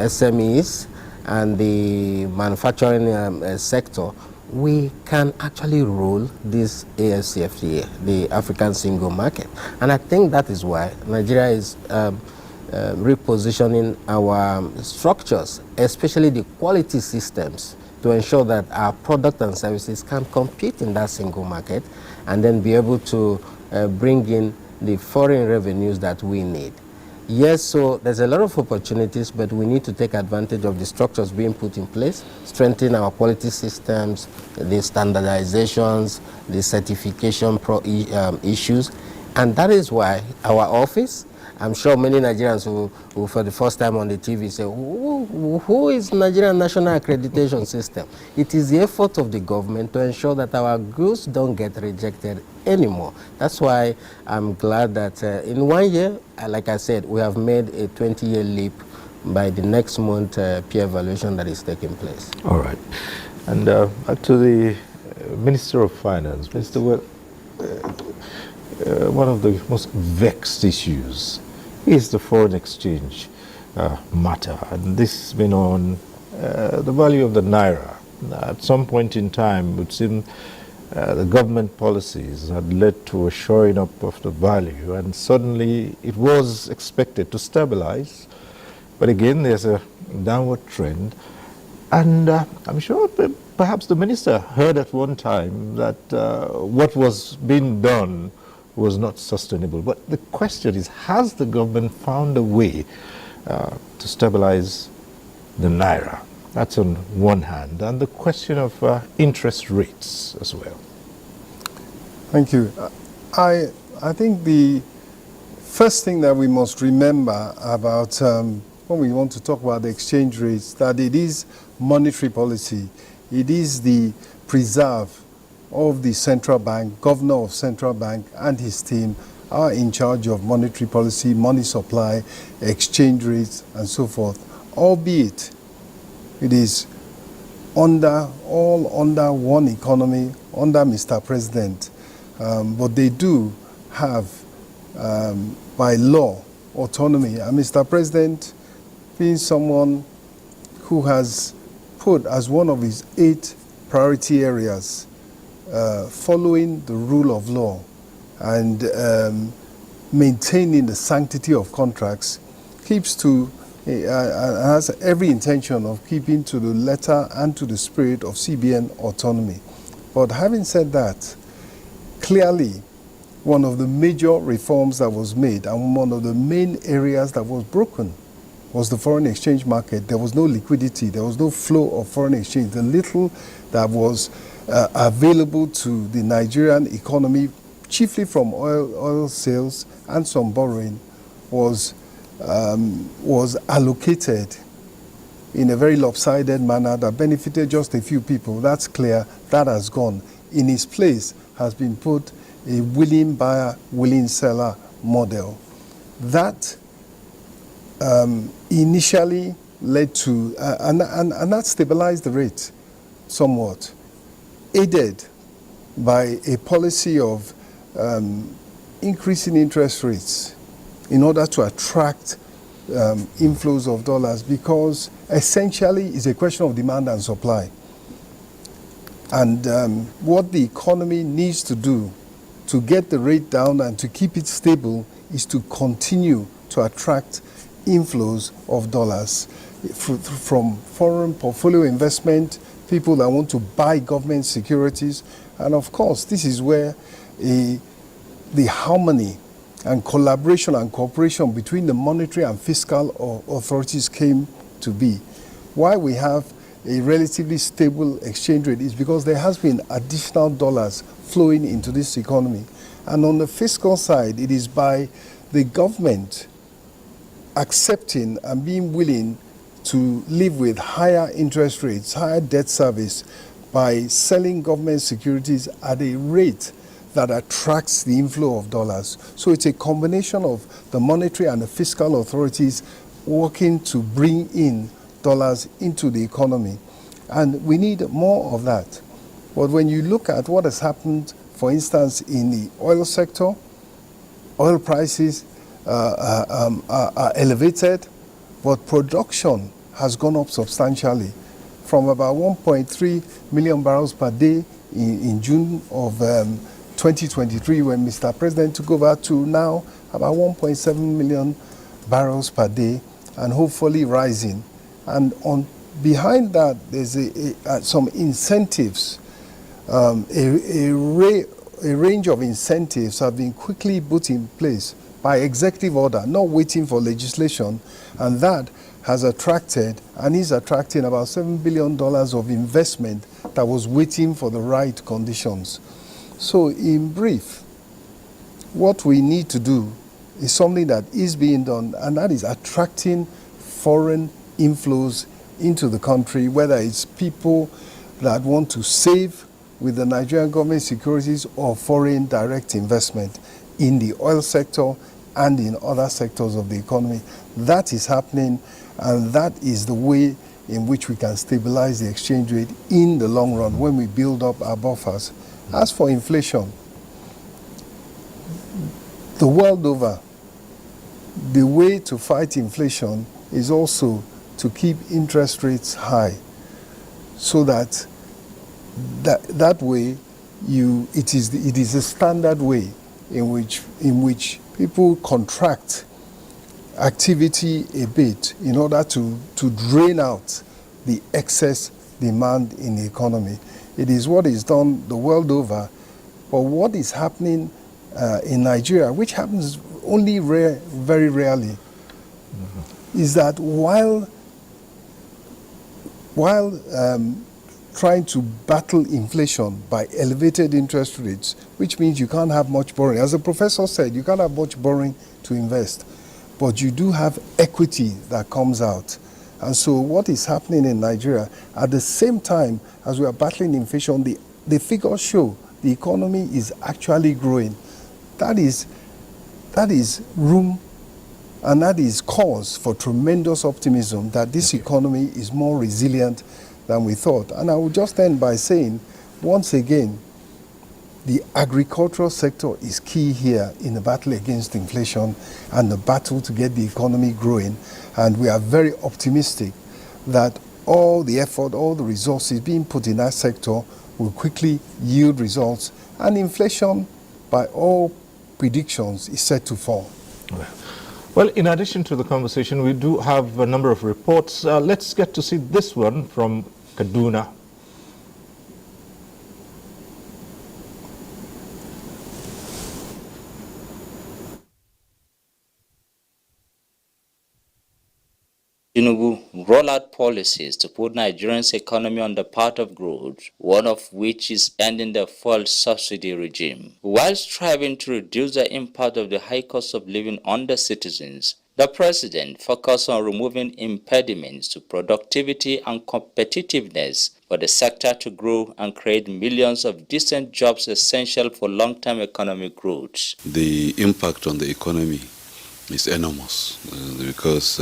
SMEs and the manufacturing sector, we can actually rule this AFCFTA, the African single market. And I think that is why Nigeria is repositioning our structures, especially the quality systems, to ensure that our product and services can compete in that single market and then be able to bring in the foreign revenues that we need. Yes, so there's a lot of opportunities, but we need to take advantage of the structures being put in place, strengthen our quality systems, the standardizations, the certification issues, and that is why our office, I'm sure many Nigerians who for the first time on the TV say, who is Nigerian National Accreditation System? It is the effort of the government to ensure that our goods don't get rejected anymore. That's why I'm glad that in 1 year, like I said, we have made a 20-year leap by the next month peer evaluation that is taking place. All right. And back to the Minister of Finance. Mr. Well, one of the most vexed issues is the foreign exchange matter. And this has been on the value of the naira. At some point in time, it would seem the government policies had led to a shoring up of the value, and suddenly it was expected to stabilize. But again, there's a downward trend. And I'm sure perhaps the minister heard at one time that what was being done was not sustainable. But the question is, has the government found a way to stabilize the naira? That's on one hand. And the question of interest rates as well. Thank you. I think the first thing that we must remember about when we want to talk about the exchange rates, that it is monetary policy. It is the preserve of the central bank, governor of central bank and his team are in charge of monetary policy, money supply, exchange rates, and so forth, albeit it is all under one economy, under Mr. President. But they do have, by law, autonomy. And Mr. President, being someone who has put as one of his 8 priority areas following the rule of law and maintaining the sanctity of contracts, has every intention of keeping to the letter and to the spirit of CBN autonomy. But having said that, clearly one of the major reforms that was made and one of the main areas that was broken was the foreign exchange market. There was no liquidity, there was no flow of foreign exchange. The little that was available to the Nigerian economy, chiefly from oil sales and some borrowing, was allocated in a very lopsided manner that benefited just a few people. That's clear. That has gone. In its place has been put a willing buyer, willing seller model. That initially led to, and that stabilized the rate somewhat, aided by a policy of increasing interest rates in order to attract inflows of dollars, because essentially it's a question of demand and supply. And what the economy needs to do to get the rate down and to keep it stable is to continue to attract inflows of dollars from foreign portfolio investment, people that want to buy government securities. And of course, this is where the harmony and collaboration and cooperation between the monetary and fiscal authorities came to be. Why we have a relatively stable exchange rate is because there has been additional dollars flowing into this economy. And on the fiscal side, it is by the government accepting and being willing to live with higher interest rates, higher debt service, by selling government securities at a rate that attracts the inflow of dollars. So it's a combination of the monetary and the fiscal authorities working to bring in dollars into the economy. And we need more of that. But when you look at what has happened, for instance, in the oil sector, oil prices are elevated, but production has gone up substantially from about 1.3 million barrels per day in June of 2023 when Mr. President took over to now about 1.7 million barrels per day, and hopefully rising. And behind that, there's some incentives. A range of incentives have been quickly put in place by executive order, not waiting for legislation, and that has attracted and is attracting about $7 billion of investment that was waiting for the right conditions. So in brief, what we need to do is something that is being done, and that is attracting foreign inflows into the country, whether it's people that want to save with the Nigerian government securities or foreign direct investment in the oil sector and in other sectors of the economy. That is happening, and that is the way in which we can stabilize the exchange rate in the long run when we build up our buffers. As for inflation, the world over, the way to fight inflation is also to keep interest rates high, so that way it is a standard way in which people contract activity a bit in order to drain out the excess demand in the economy. It is what is done the world over, but what is happening in Nigeria, which happens only very rarely, is that while trying to battle inflation by elevated interest rates, which means you can't have much borrowing. As the professor said, you can't have much borrowing to invest, but you do have equity that comes out. And so what is happening in Nigeria, at the same time as we are battling inflation, the figures show the economy is actually growing. That is room, and that is cause for tremendous optimism that this economy is more resilient than we thought. And I will just end by saying, once again, the agricultural sector is key here in the battle against inflation and the battle to get the economy growing. And we are very optimistic that all the effort, all the resources being put in that sector will quickly yield results. And inflation, by all predictions, is set to fall. Well, in addition to the conversation, we do have a number of reports. Let's get to see this one from Kaduna. Tinubu roll out policies to put Nigeria's economy on the path of growth, one of which is ending the fuel subsidy regime. While striving to reduce the impact of the high cost of living on the citizens, The president focused on removing impediments to productivity and competitiveness for the sector to grow and create millions of decent jobs essential for long-term economic growth. The impact on the economy is enormous because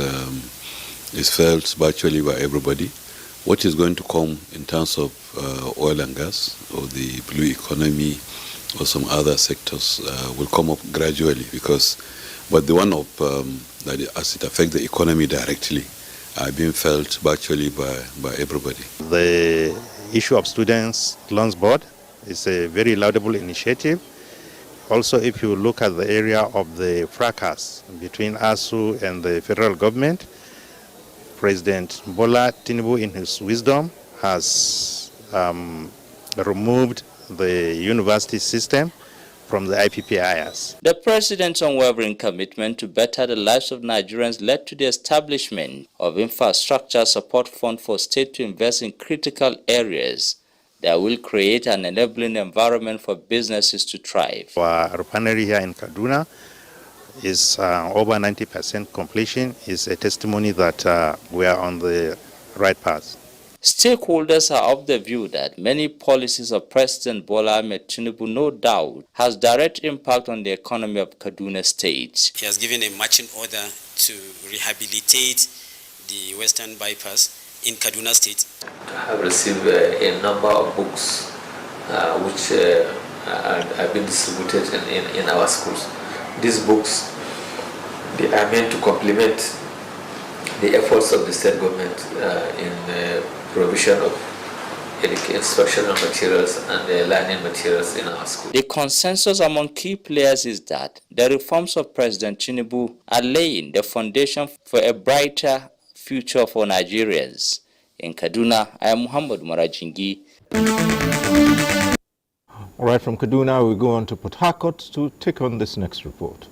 it's felt virtually by everybody. What is going to come in terms of oil and gas or the blue economy or some other sectors will come up gradually but the one that as it affects the economy directly are being felt virtually by everybody. The issue of students' loans board is a very laudable initiative. Also, if you look at the area of the fracas between ASU and the federal government, President Bola Tinubu, in his wisdom, has removed the university system from the IPPIS. The president's unwavering commitment to better the lives of Nigerians led to the establishment of Infrastructure Support Fund for state to invest in critical areas that will create an enabling environment for businesses to thrive. Our refinery here in Kaduna is over 90% completion, is a testimony that we are on the right path. Stakeholders are of the view that many policies of President Bola Ahmed Tinubu no doubt has direct impact on the economy of Kaduna State. He has given a marching order to rehabilitate the Western Bypass in Kaduna State. I have received a number of books which have been distributed in our schools. These books, they are meant to complement the efforts of the state government in provision of instructional materials and learning materials in our school. The consensus among key players is that the reforms of President Tinubu are laying the foundation for a brighter future for Nigerians. In Kaduna, I am Muhammad Marajingi. All right, from Kaduna, we go on to Port Harcourt to take on this next report.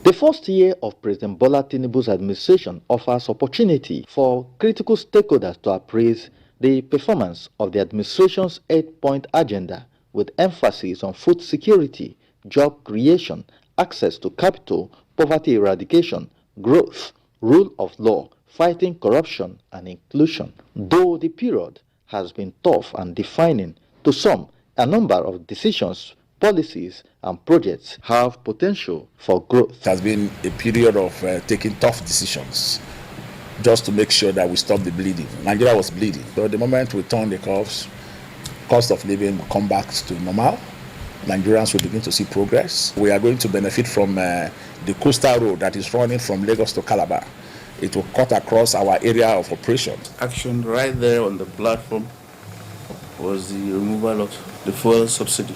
The first year of President Bola Tinubu's administration offers opportunity for critical stakeholders to appraise the performance of the administration's 8-point agenda, with emphasis on food security, job creation, access to capital, poverty eradication, growth, rule of law, fighting corruption, and inclusion. Though the period has been tough and defining to some, a number of decisions, policies, and projects have potential for growth. It has been a period of taking tough decisions just to make sure that we stop the bleeding. Nigeria was bleeding. So the moment we turn the curves, cost of living will come back to normal. Nigerians will begin to see progress. We are going to benefit from the coastal road that is running from Lagos to Calabar. It will cut across our area of operation. Action right there on the platform was the removal of the fuel subsidy.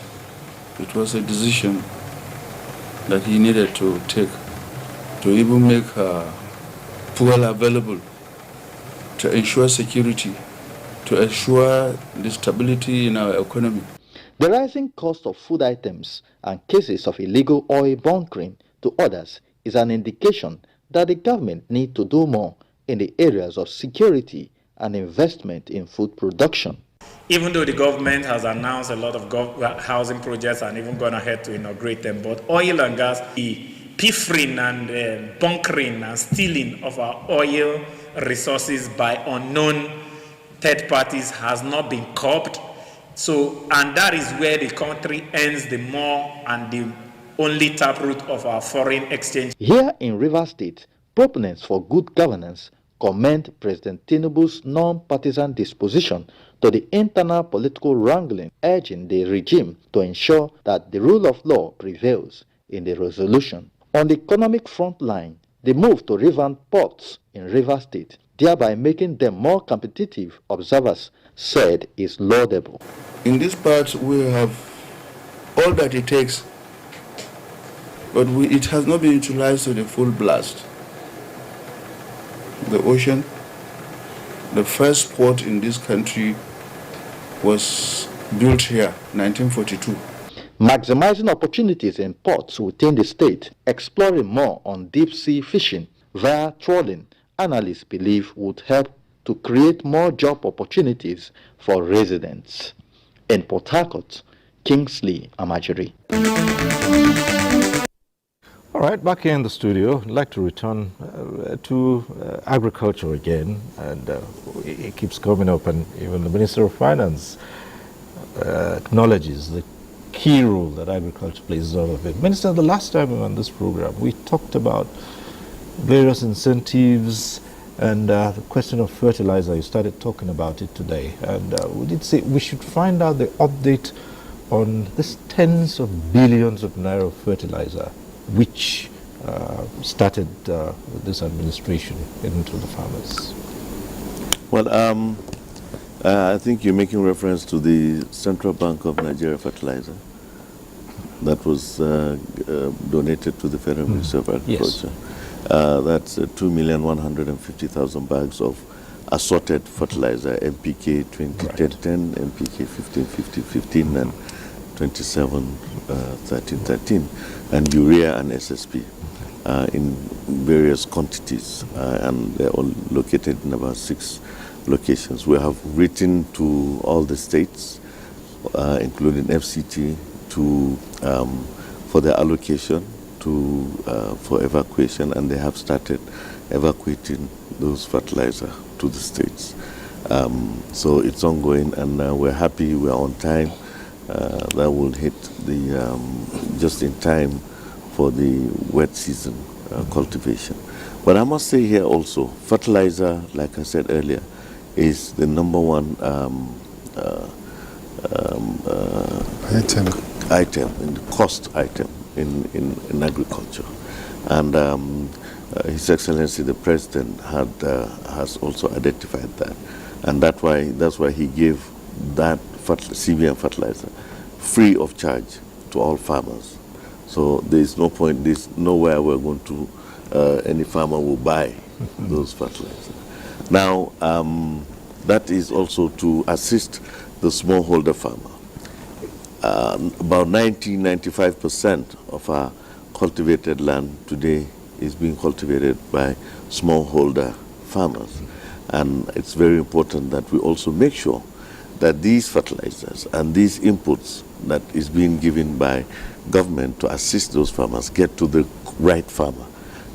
It was a decision that he needed to take to even make fuel available, to ensure security, to ensure the stability in our economy. The rising cost of food items and cases of illegal oil bunkering to others is an indication that the government needs to do more in the areas of security and investment in food production. Even though the government has announced a lot of housing projects and even gone ahead to inaugurate them, but oil and gas, the pilfering and bunkering and stealing of our oil resources by unknown third parties has not been curbed. So, and that is where the country earns the more and the only taproot of our foreign exchange. Here in Rivers State, proponents for good governance commend President Tinubu's non-partisan disposition to the internal political wrangling, urging the regime to ensure that the rule of law prevails in the resolution. On the economic front line, the move to revamp ports in Rivers State, thereby making them more competitive, observers said is laudable. In this part, we have all that it takes, but it has not been utilized to the full blast. The ocean, the first port in this country, was built here, 1942. Maximizing opportunities in ports within the state, exploring more on deep-sea fishing via trawling, analysts believe would help to create more job opportunities for residents. In Port Harcourt, Kingsley Amajiri. All All right, back here in the studio, I'd like to return to agriculture again, and it keeps coming up, and even the Minister of Finance acknowledges the key role that agriculture plays in all of it. Minister, the last time we were on this program, we talked about various incentives and the question of fertilizer. You started talking about it today, and we did say we should find out the update on this tens of billions of naira of fertilizer, which started with this administration into the farmers. Well, I think you're making reference to the Central Bank of Nigeria fertilizer that was donated to the Federal Ministry of Agriculture. Yes. That's 2,150,000 bags of assorted fertilizer, NPK 2010-10, NPK 15-15-15, and 27-13-13, and urea and SSP in various quantities, and they're all located in about 6 locations. We have written to all the states, including FCT, for their allocation for evacuation, and they have started evacuating those fertilizer to the states. So it's ongoing, and we're happy we're on time. That will hit the just in time for the wet season cultivation. But I must say here also, fertilizer, like I said earlier, is the number one item in the cost item in agriculture. And His Excellency the President has also identified that, and that's why he gave that CBN fertilizer free of charge to all farmers. So there's no point, there's nowhere we're going to any farmer will buy those fertilizers. Now, that is also to assist the smallholder farmer. About 95% of our cultivated land today is being cultivated by smallholder farmers. And it's very important that we also make sure that these fertilizers and these inputs that is being given by government to assist those farmers get to the right farmer.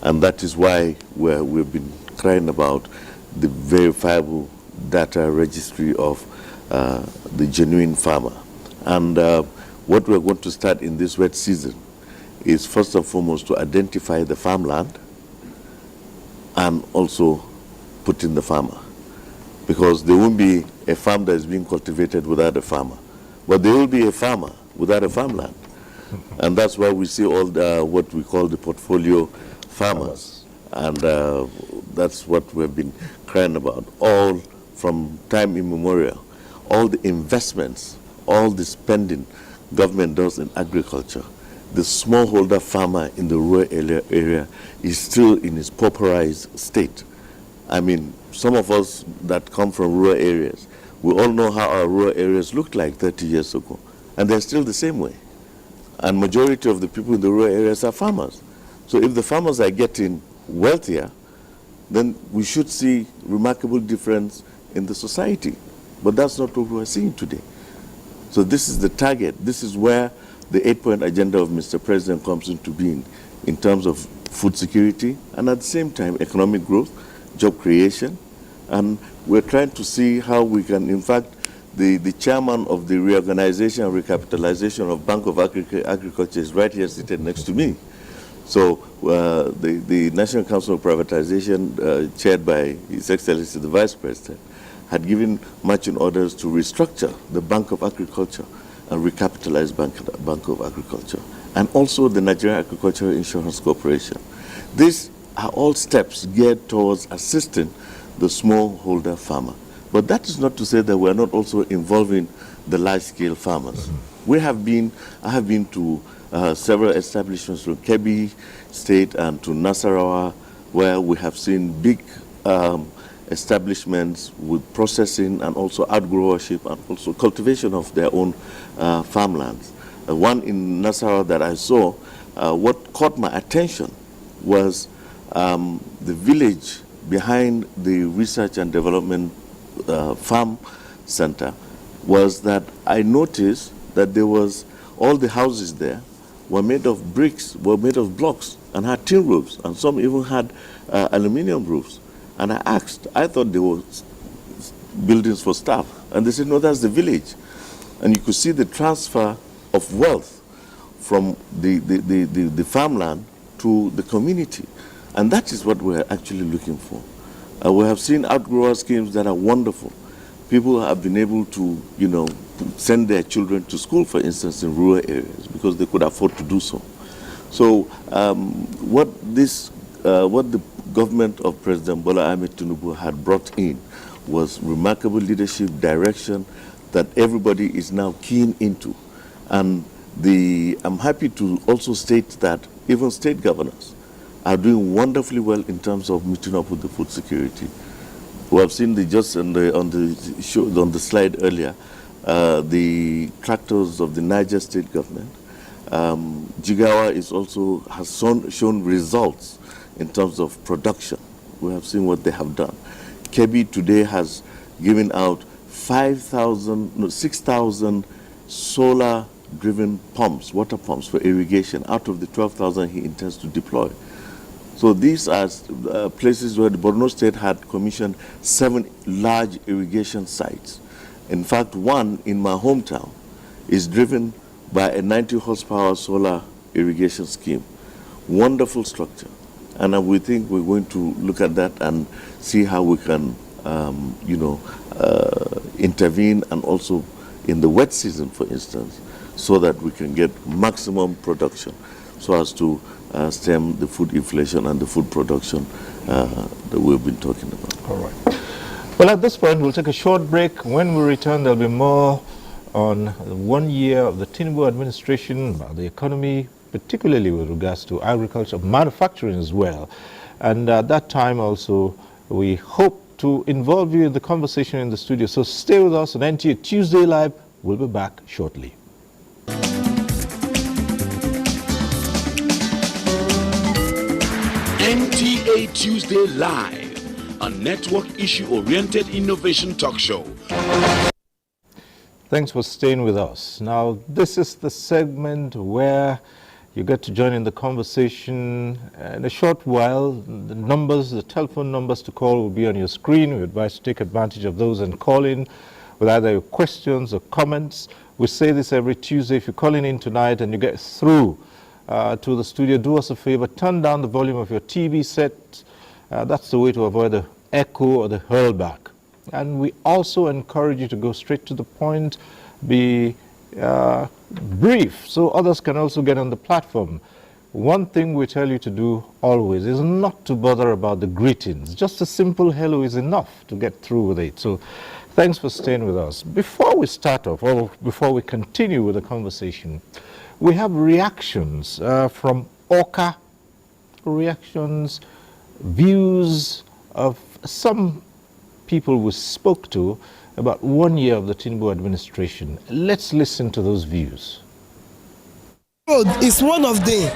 And that is why we've been crying about the verifiable data registry of the genuine farmer. And what we're going to start in this wet season is first and foremost to identify the farmland and also put in the farmer. Because there won't be a farm that is being cultivated without a farmer. But there will be a farmer without a farmland. And that's why we see all what we call the portfolio farmers. And that's what we've been crying about all from time immemorial. All the investments, all the spending government does in agriculture, the smallholder farmer in the rural area is still in its pauperized state. I mean, some of us that come from rural areas, we all know how our rural areas looked like 30 years ago, and they're still the same way. And majority of the people in the rural areas are farmers. So if the farmers are getting wealthier, then we should see remarkable difference in the society. But that's not what we're seeing today. So this is the target. This is where the 8-point agenda of Mr. President comes into being in terms of food security and at the same time economic growth, job creation. And we're trying to see how we can, in fact, the chairman of the reorganization and recapitalization of Bank of Agriculture is right here seated next to me. So the National Council of Privatization, chaired by His Excellency the Vice President, had given marching orders to restructure the Bank of Agriculture and recapitalize Bank of Agriculture, and also the Nigerian Agricultural Insurance Corporation. These are all steps geared towards assisting the smallholder farmer. But that is not to say that we are not also involving the large-scale farmers. I have been to several establishments from Kebbi State and to Nasarawa, where we have seen big establishments with processing and also outgrowership and also cultivation of their own farmlands. One in Nasarawa that I saw, what caught my attention was the village behind the research and development farm center, was that I noticed that there was all the houses there were made of bricks, were made of blocks, and had tin roofs, and some even had aluminium roofs. And I asked, I thought they were buildings for staff, and they said, no, that's the village. And you could see the transfer of wealth from the farmland to the community. And that is what we're actually looking for. We have seen outgrower schemes that are wonderful. People have been able to, send their children to school, for instance, in rural areas because they could afford to do so. So what the government of President Bola Ahmed Tinubu had brought in was remarkable leadership, direction that everybody is now keen into. And I'm happy to also state that even state governors are doing wonderfully well in terms of meeting up with the food security. We have seen on the slide earlier, the tractors of the Niger state government. Jigawa has shown results in terms of production. We have seen what they have done. Kebbi today has given out 6,000 solar-driven pumps, water pumps for irrigation out of the 12,000 he intends to deploy. So these are places where the Borno State had commissioned 7 large irrigation sites. In fact, one in my hometown is driven by a 90 horsepower solar irrigation scheme. Wonderful structure. And we think we're going to look at that and see how we can, intervene, and also in the wet season, for instance, so that we can get maximum production so as to stem the food inflation and the food production that we've been talking about. All right. Well, at this point, we'll take a short break. When we return, there'll be more on 1 year of the Tinubu administration, about the economy, particularly with regards to agriculture, manufacturing as well. And at that time also, we hope to involve you in the conversation in the studio. So stay with us on NTA Tuesday Live. We'll be back shortly. NTA Tuesday Live, a network issue-oriented innovation talk show. Thanks for staying with us. Now, this is the segment where you get to join in the conversation. In a short while, the telephone numbers to call will be on your screen. We advise to take advantage of those and call in with either your questions or comments. We say this every Tuesday. If you're calling in tonight and you get through to the studio, do us a favor, turn down the volume of your TV set. That's the way to avoid the echo or the hurlback. And we also encourage you to go straight to the point, be brief, so others can also get on the platform. One thing we tell you to do always is not to bother about the greetings. Just a simple hello is enough to get through with it. So thanks for staying with us. Before we start off, or before we continue with the conversation, we have reactions from Oka, reactions, views of some people we spoke to about 1 year of the Tinubu administration. Let's listen to those views. Road is one of the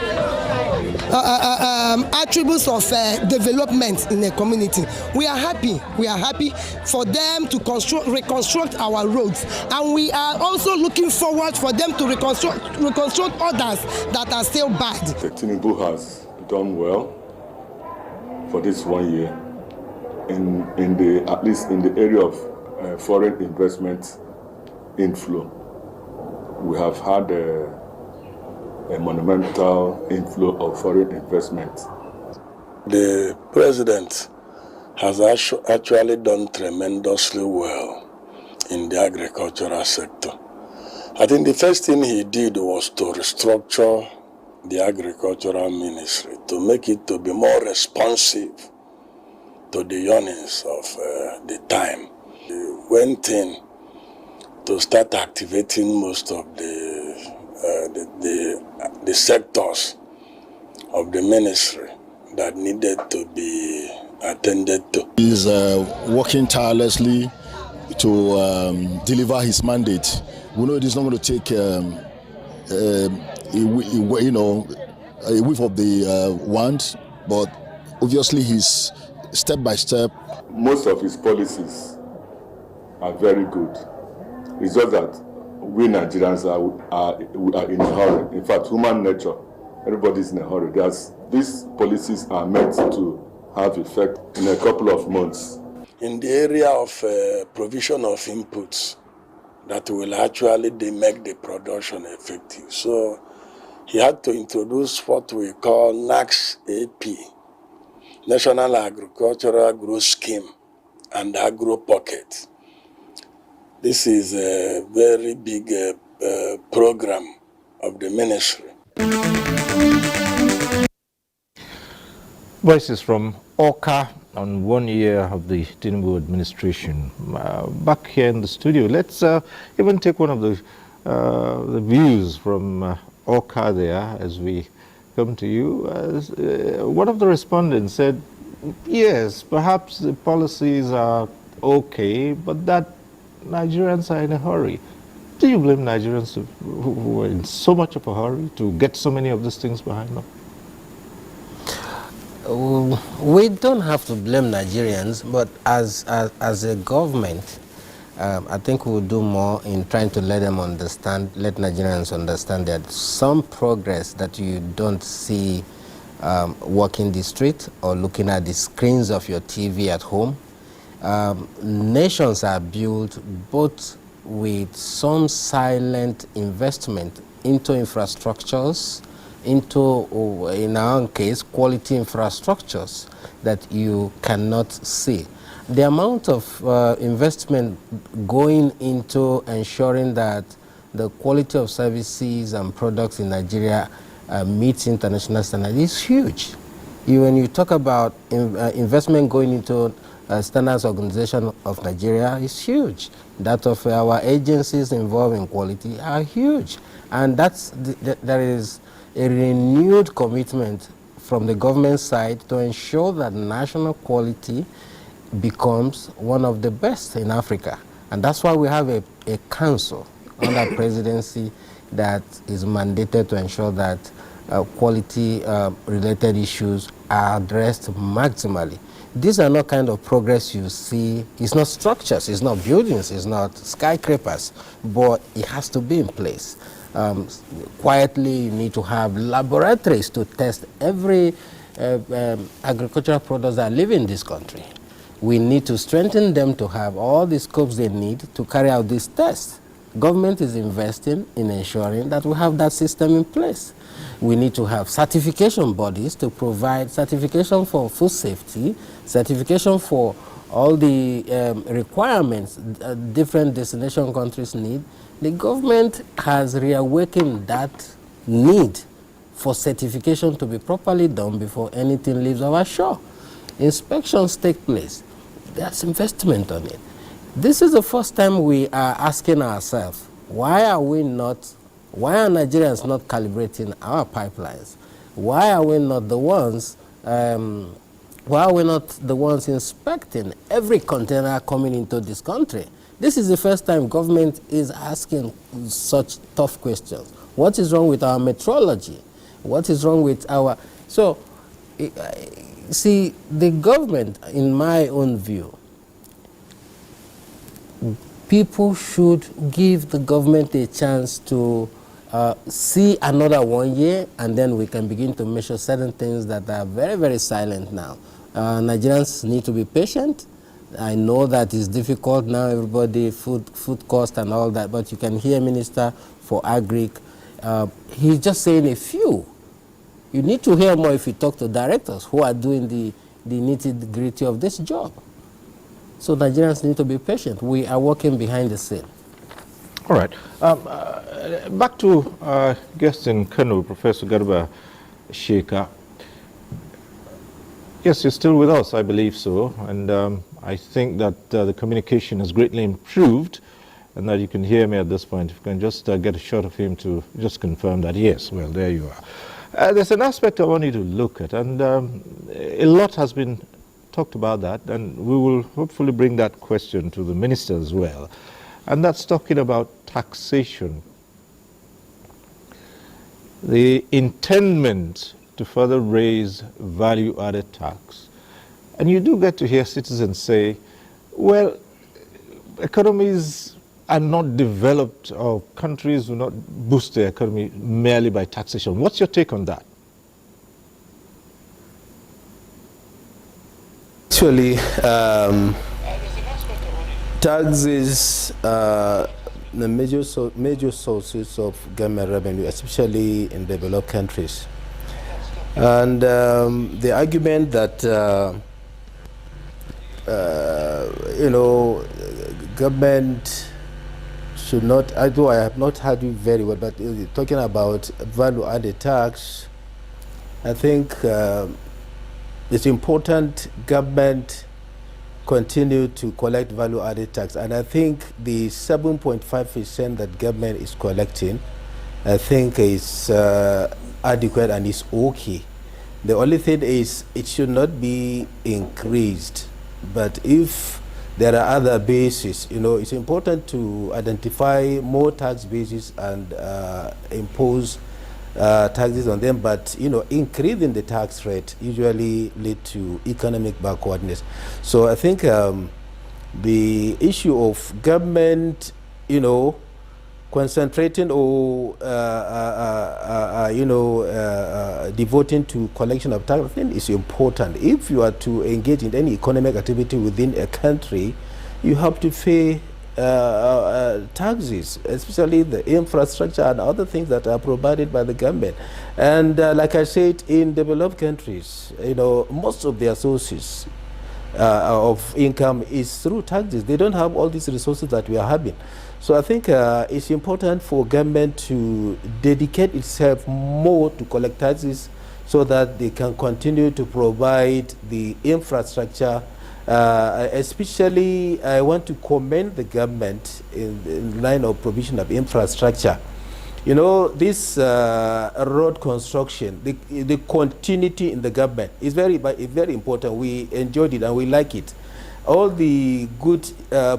attributes of development in a community. We are happy for them to reconstruct our roads, and we are also looking forward for them to reconstruct others that are still bad. The Tinubu has done well for this 1 year, at least in the area of foreign investment inflow. We have had a monumental inflow of foreign investment. The president has actually done tremendously well in the agricultural sector. I think the first thing he did was to restructure the agricultural ministry to make it to be more responsive to the yearnings of the time. He went in to start activating most of the sectors of the ministry that needed to be attended to. He is working tirelessly to deliver his mandate. We know it is not going to take a whiff of the wand, but obviously he's step by step. Most of his policies are very good. It's just that we Nigerians are in a hurry. In fact, human nature, everybody's in a hurry. These policies are meant to have effect in a couple of months. In the area of provision of inputs that will actually make the production effective. So he had to introduce what we call NACS AP, National Agricultural Growth Scheme and Agro Pocket. This is a very big program of the ministry. Voices from Awka on 1 year of the Tinubu administration. Back here in the studio, let's even take one of the views from Awka there as we come to you. One of the respondents said, yes, perhaps the policies are okay, but that Nigerians are in a hurry. Do you blame Nigerians who are in so much of a hurry to get so many of these things behind them? We don't have to blame Nigerians, but as a government, I think we'll do more in trying to let Nigerians understand that some progress that you don't see walking the street or looking at the screens of your TV at home. Nations are built both with some silent investment into infrastructures, into, in our own case, quality infrastructures that you cannot see. The amount of investment going into ensuring that the quality of services and products in Nigeria meets international standards is huge. When you talk about investment going into Standards Organization of Nigeria is huge. That of our agencies involved in quality are huge. And there is a renewed commitment from the government side to ensure that national quality becomes one of the best in Africa. And that's why we have a council under presidency that is mandated to ensure that quality related issues are addressed maximally. These are not kind of progress you see. It's not structures, it's not buildings, it's not skyscrapers, but it has to be in place. Quietly, you need to have laboratories to test every agricultural products that live in this country. We need to strengthen them to have all the scopes they need to carry out these tests. Government is investing in ensuring that we have that system in place. We need to have certification bodies to provide certification for food safety, certification for all the requirements different destination countries need. The government has reawakened that need for certification to be properly done before anything leaves our shore. Inspections take place. There's investment on it. This is the first time we are asking ourselves, why are Nigerians not calibrating our pipelines? Why are we not the ones inspecting every container coming into this country? This is the first time government is asking such tough questions. What is wrong with our metrology? What is wrong with our... So, see, the government, in my own view, people should give the government a chance to see another 1 year, and then we can begin to measure certain things that are very, very silent now. Nigerians need to be patient. I know that it's difficult now, everybody, food cost and all that, but you can hear Minister for Agric, he's just saying a few. You need to hear more if you talk to directors who are doing the nitty-gritty of this job. So Nigerians need to be patient. We are working behind the scene. All right. Back to our guest in Kano, Professor Garba Sheikha. Yes, you're still with us, I believe so. And I think that the communication has greatly improved and that you can hear me at this point. If you can just get a shot of him to just confirm that, yes, well, there you are. There's an aspect I want you to look at, and a lot has been talked about that, and we will hopefully bring that question to the minister as well. And that's talking about taxation. The intendment to further raise value-added tax. And you do get to hear citizens say, well, economies are not developed, or countries do not boost their economy merely by taxation. What's your take on that? Actually, taxes are the major sources of government revenue, especially in developed countries. And the argument that government should not, although I have not heard you very well, but talking about value-added tax, I think it's important government continue to collect value-added tax, and I think the 7.5% that government is collecting, I think is adequate and is okay. The only thing is it should not be increased, but if there are other bases, it's important to identify more tax bases and impose taxes on them, but increasing the tax rate usually lead to economic backwardness. So I think the issue of government, concentrating or devoting to collection of tax, I think is important. If you are to engage in any economic activity within a country, you have to pay taxes, especially the infrastructure and other things that are provided by the government. And like I said, in developed countries, most of their sources of income is through taxes. They don't have all these resources that we are having. So I think it's important for government to dedicate itself more to collect taxes so that they can continue to provide the infrastructure. Especially, I want to commend the government in line of provision of infrastructure. This road construction, the continuity in the government is very important. We enjoyed it and we like it. All the good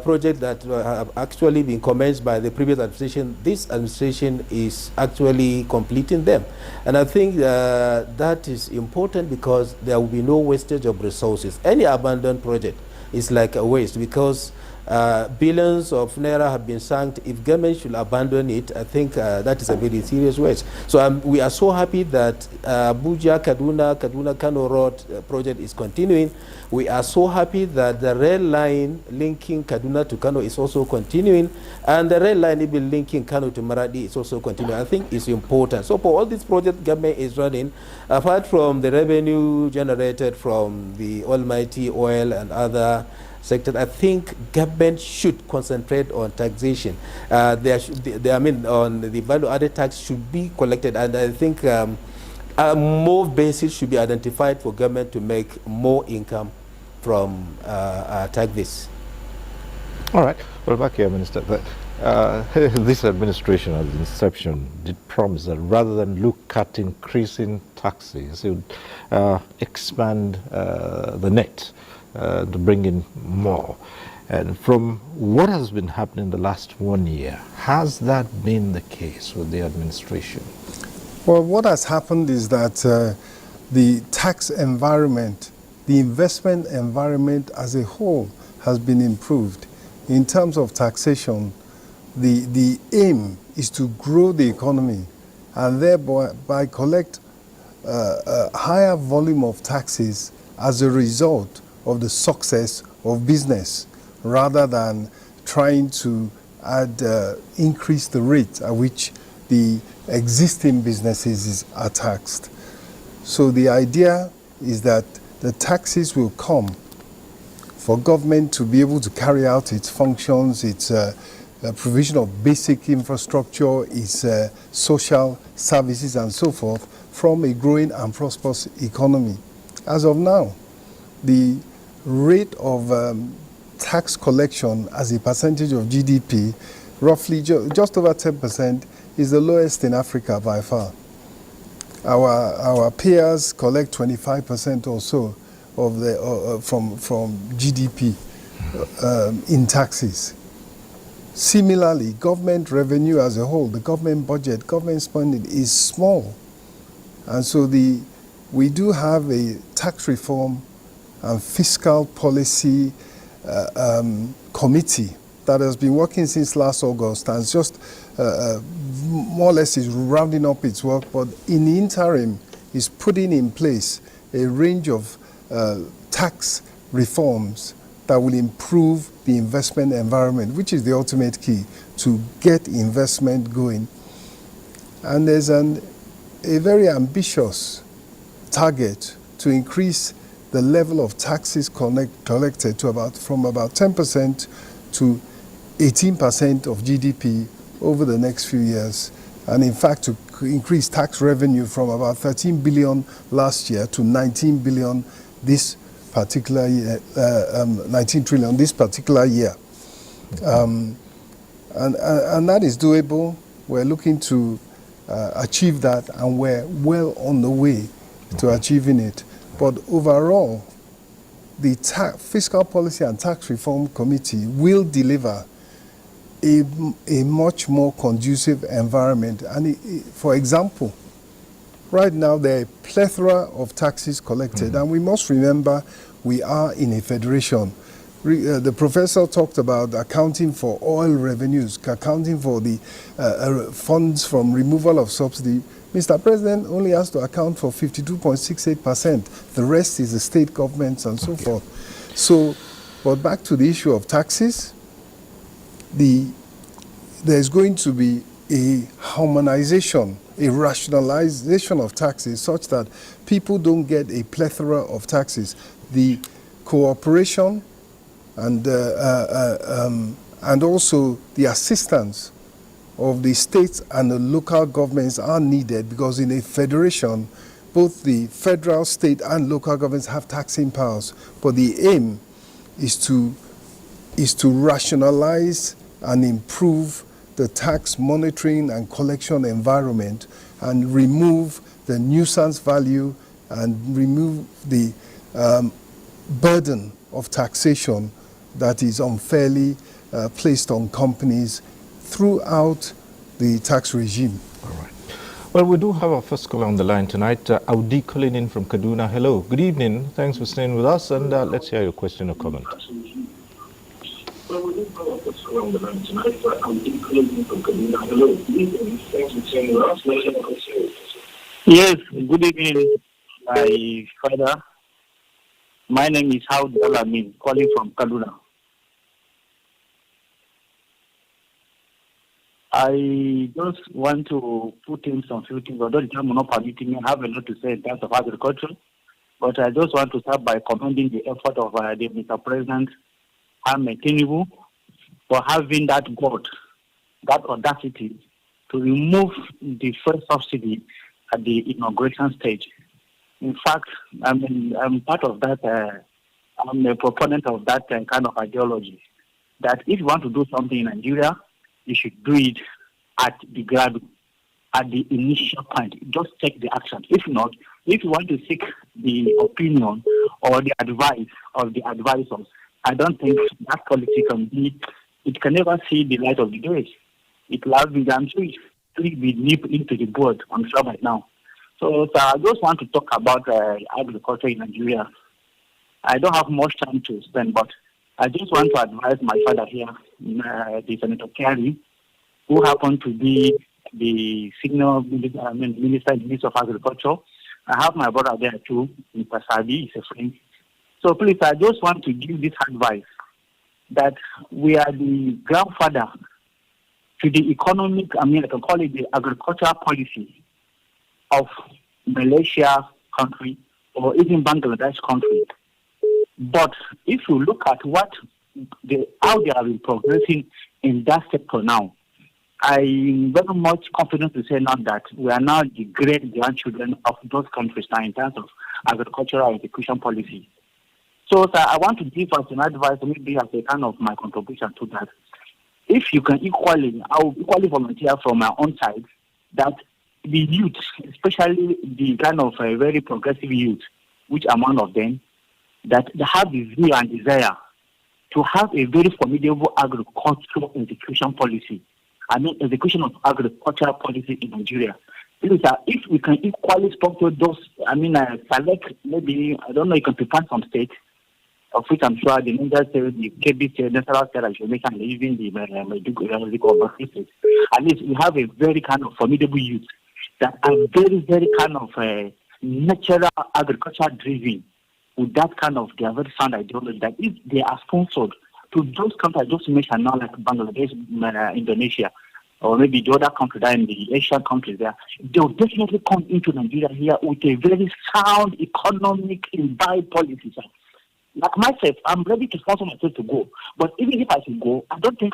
projects that have actually been commenced by the previous administration, this administration is actually completing them. And I think that is important because there will be no wastage of resources. Any abandoned project is like a waste because billions of naira have been sunk. If government should abandon it, I think that is a very serious waste. So we are so happy that Abuja, Kaduna, Kano Road project is continuing. We are so happy that the rail line linking Kaduna to Kano is also continuing, and the rail line even linking Kano to Maradi is also continuing. I think it's important. So for all these projects government is running, apart from the revenue generated from the almighty oil and other sector, I think government should concentrate on taxation. On the value-added tax should be collected, and I think more bases should be identified for government to make more income from taxes. All right. Well, back here, Minister. This administration at the inception did promise that rather than look at increasing taxes, it would expand the net to bring in more. And from what has been happening the last 1 year, has that been the case with the administration? Well, what has happened is that the tax environment, the investment environment as a whole has been improved. In terms of taxation, the aim is to grow the economy and thereby collect a higher volume of taxes as a result of the success of business, rather than trying to increase the rate at which the existing businesses are taxed. So the idea is that the taxes will come for government to be able to carry out its functions, its provision of basic infrastructure, its social services and so forth from a growing and prosperous economy. As of now, the rate of tax collection as a percentage of GDP, roughly just over 10%, is the lowest in Africa by far. Our peers collect 25% or so of from GDP in taxes. Similarly, government revenue as a whole, the government budget, government spending is small. And so we do have a tax reform and fiscal policy committee that has been working since last August and just more or less is rounding up its work, but in the interim is putting in place a range of tax reforms that will improve the investment environment, which is the ultimate key to get investment going. And there's a very ambitious target to increase the level of taxes collected to from about 10% to 18% of GDP over the next few years. And in fact, to increase tax revenue from about 13 billion last year to 19 billion this particular year, 19 trillion this particular year. And that is doable. We're looking to achieve that, and we're well on the way to achieving it. But overall, the Fiscal Policy and Tax Reform Committee will deliver a much more conducive environment. And for example, right now there are a plethora of taxes collected, and we must remember we are in a federation. The professor talked about accounting for oil revenues, accounting for the funds from removal of subsidy. Mr. President only has to account for 52.68%. The rest is the state governments and so forth. So, but back to the issue of taxes, there's going to be a harmonization, a rationalization of taxes such that people don't get a plethora of taxes. The cooperation and also the assistance of the states and the local governments are needed, because in a federation, both the federal, state, and local governments have taxing powers. But the aim is to rationalize and improve the tax monitoring and collection environment and remove the nuisance value and remove the burden of taxation that is unfairly placed on companies throughout the tax regime. All right. Well, we do have our first caller on the line tonight. Audi calling in from Kaduna. Hello. Good evening. Thanks for staying with us, and let's hear your question or comment. Yes, good evening, my father. My name is Haud Alamin, calling from Kaduna. I just want to put in some few things, although the time will not permit me. I have a lot to say in terms of agriculture, but I just want to start by commending the effort of the Mr. President Tinubu for having that guts, that audacity to remove the first subsidy at the inauguration stage. In fact, I'm part of that. I'm a proponent of that kind of ideology. That if you want to do something in Nigeria, you should do it at the ground, at the initial point. Just take the action. If not, if you want to seek the opinion or the advice of the advisors, I don't think that policy can be. It can never see the light of the day. It will have been, I'm sure it will be nipped into the bud, I'm sure by now. So I just want to talk about agriculture in Nigeria. I don't have much time to spend, but I just want to advise my father here, the Senator Kerry, who happened to be the senior minister in the Ministry of Agriculture. I have my brother there too, Mr. Sabi, he's a friend. So please, I just want to give this advice that we are the grandfather to the economic, I can call it the agricultural policy of Malaysia country or even Bangladesh country. But if you look at how they have been progressing in that sector now, I'm very much confident to say now that we are now the great grandchildren of those countries now in terms of agricultural education policy. So I want to give us an advice, maybe as a kind of my contribution to that. If you can I will equally volunteer from my own side that the youth, especially the kind of very progressive youth, which are one of them, that they have the zeal and desire to have a very formidable agricultural execution policy. Execution of agricultural policy in Nigeria. If we can equally sponsor those, select maybe, I don't know, you can prepare some states of which I'm sure the Niger State, the KB State, National State, and even the Maiduguri, at least we have a very kind of formidable youth that are very, very kind of natural agriculture driven with that kind of their very sound ideology that if they are sponsored to those countries I just mentioned now, like Bangladesh, Indonesia, or maybe the other countries that in the Asian countries there, they'll definitely come into Nigeria here with a very sound economic imbibed policy. Like myself, I'm ready to sponsor myself to go. But even if I should go, I don't think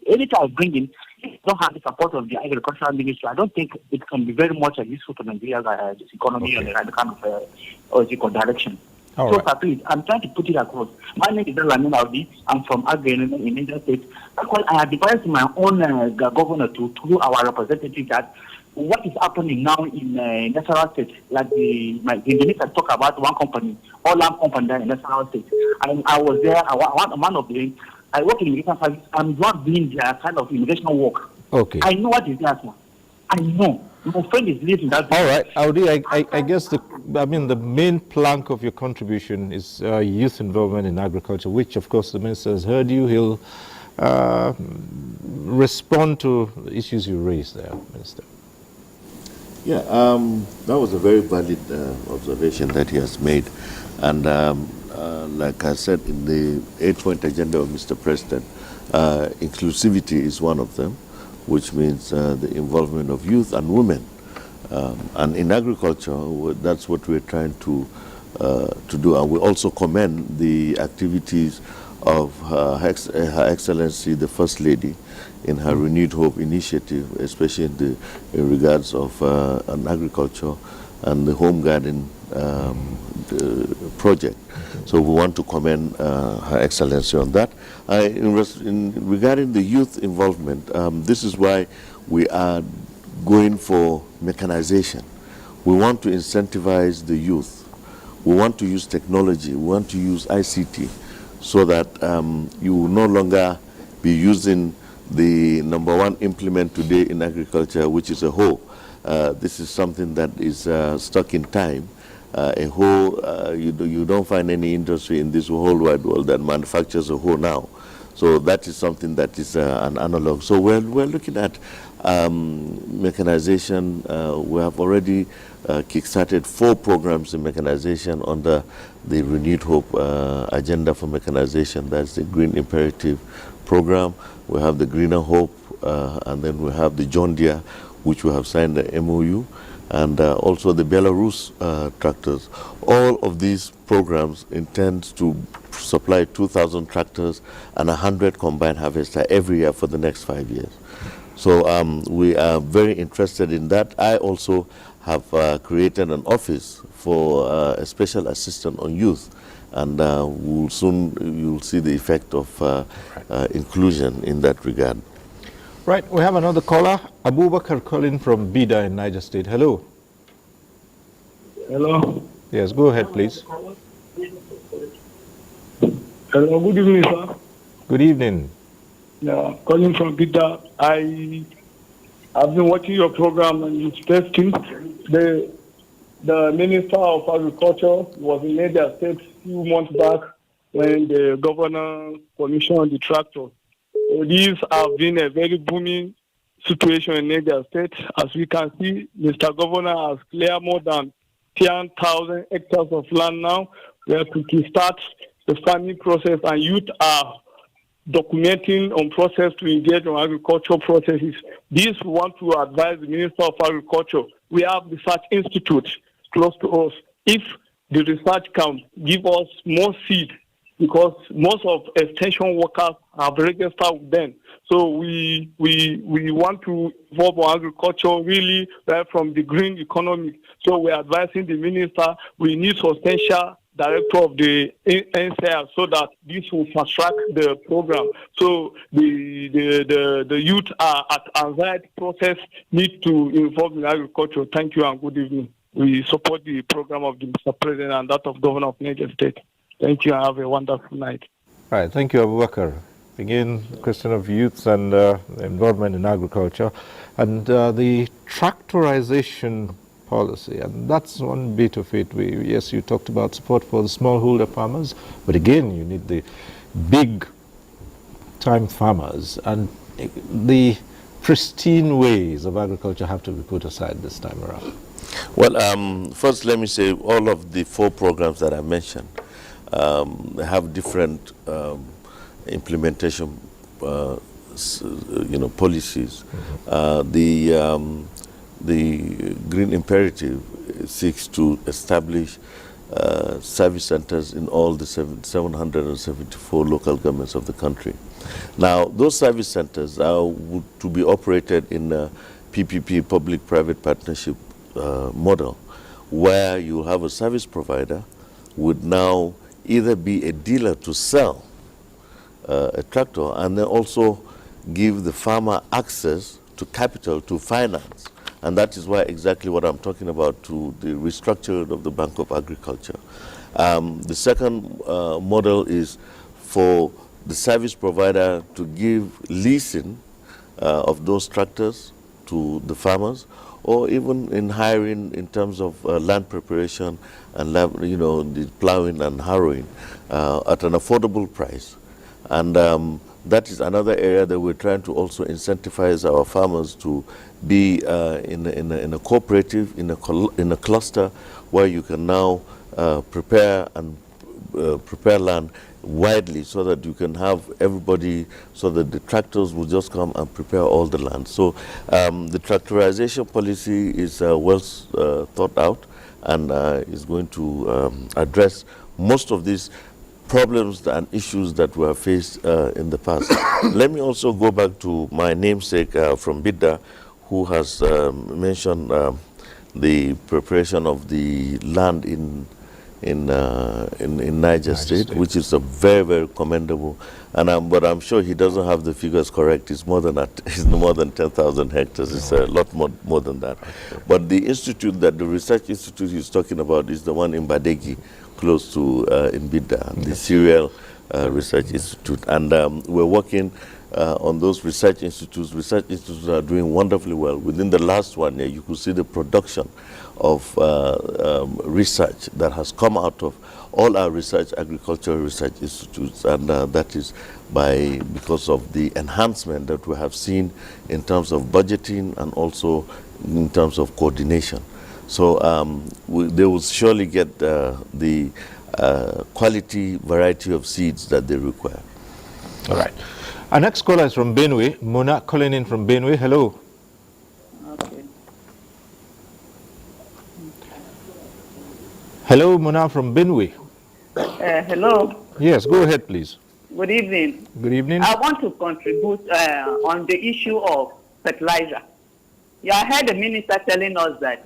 anything I bring in, if I don't have the support of the agricultural ministry, I don't think it can be very much useful to Nigeria's economy and the kind of direction. All so, right. please, I'm trying to put it across. My name is Lamin Audi. I'm from Agri in Niger State. I have devised my own governor to our representative that what is happening now in National State, like the minister talk about one company, all land company there in National State. I was there, one of them. I work in immigration service. I'm not doing their kind of immigration work. Okay. I know what is that, sir. I know. My friend is living that. All right, Audi, I guess the main plank of your contribution is youth involvement in agriculture, which of course the minister has heard you. He'll respond to the issues you raised there, Minister. Yeah, that was a very valid observation that he has made. And like I said, in the 8-point agenda of Mr. President, inclusivity is one of them, which means the involvement of youth and women. And in agriculture, that's what we're trying to do. And we also commend the activities of Her Excellency, the First Lady, in her Renewed Hope initiative, especially in regards of an agriculture and the home garden project. So we want to commend Her Excellency on that. Regarding the youth involvement, this is why we are going for mechanization. We want to incentivize the youth. We want to use technology. We want to use ICT so that you will no longer be using the number one implement today in agriculture, which is a hoe. This is something that is stuck in time. A hoe, you don't find any industry in this whole wide world that manufactures a hoe now. So that is something that is an analog. So we're looking at mechanization. We have already kickstarted 4 programs in mechanization under the Renewed Hope agenda for mechanization. That's the Green Imperative program. We have the Greener Hope, and then we have the John Deere, which we have signed the MOU, and also the Belarus tractors. All of these programs intend to supply 2,000 tractors and 100 combined harvesters every year for the next 5 years. So we are very interested in that. I also have created an office for a special assistant on youth, and we'll soon you'll see the effect of inclusion in that regard. Right, we have another caller, Abubakar calling from Bida in Niger State. Hello. Hello. Yes, go ahead, please. Hello, good evening, sir. Good evening. Yeah, calling from Bida. I've been watching your program and it's testing. The Minister of Agriculture was in Niger State a few months back when the governor commissioned the tractor. So these have been a very booming situation in Niger State. As we can see, Mr. Governor has cleared more than 10,000 hectares of land now. We have to start the farming process, and youth are documenting on process to engage on agricultural processes. This we want to advise the Minister of Agriculture. We have the research institute close to us. If the research can give us more seed, because most of extension workers have registered with them. So we want to involve our agriculture really right from the green economy. So we're advising the minister, we need substantial director of the NTA so that this will fast track the program. So the youth are at anxiety process need to involve in agriculture. Thank you and good evening. We support the program of the Mr. President and that of Governor of Niger State. Thank you and have a wonderful night. All right, thank you, Abubakar. Again, question of youth and involvement in agriculture. And the tractorization policy, and that's one bit of it. Yes, you talked about support for the smallholder farmers, but again, you need the big-time farmers, and the pristine ways of agriculture have to be put aside this time around. Well, first let me say all of the 4 programs that I mentioned have different implementation policies. The Green Imperative seeks to establish service centers in all the 774 local governments of the country. Now, those service centers are to be operated in a PPP, public-private partnership model, where you have a service provider would now either be a dealer to sell a tractor and then also give the farmer access to capital to finance. And that is why exactly what I'm talking about, to the restructuring of the Bank of Agriculture. The second model is for the service provider to give leasing of those tractors to the farmers, or even in hiring in terms of land preparation and the plowing and harrowing at an affordable price. And that is another area that we're trying to also incentivize our farmers to be in a cooperative, in a cluster, where you can now prepare land widely, so that you can have everybody, so that the tractors will just come and prepare all the land. So the tractorization policy is well thought out, and is going to address most of these problems and issues that were faced in the past. Let me also go back to my namesake from Bidda, who has mentioned the preparation of the land in Niger State, which is a very, very commendable. And but I'm sure he doesn't have the figures correct. It's more than that. It's more than 10,000 hectares. It's a lot more than that. But the institute, the research institute he's talking about, is the one in Badegi, close to in Bidda, the Cereal Research Institute. And we're working on those research institutes. Research institutes are doing wonderfully well. Within the last 1 year, you could see the production of research that has come out of all our agricultural research institutes, and that is because of the enhancement that we have seen in terms of budgeting and also in terms of coordination. So they will surely get the quality variety of seeds that they require. All right. Our next caller is from Benue. Mona calling in from Benue. Hello. Okay. Hello, Mona from Benue. Hello. Yes, go ahead, please. Good evening. Good evening. I want to contribute on the issue of fertilizer. Yeah, I heard the minister telling us that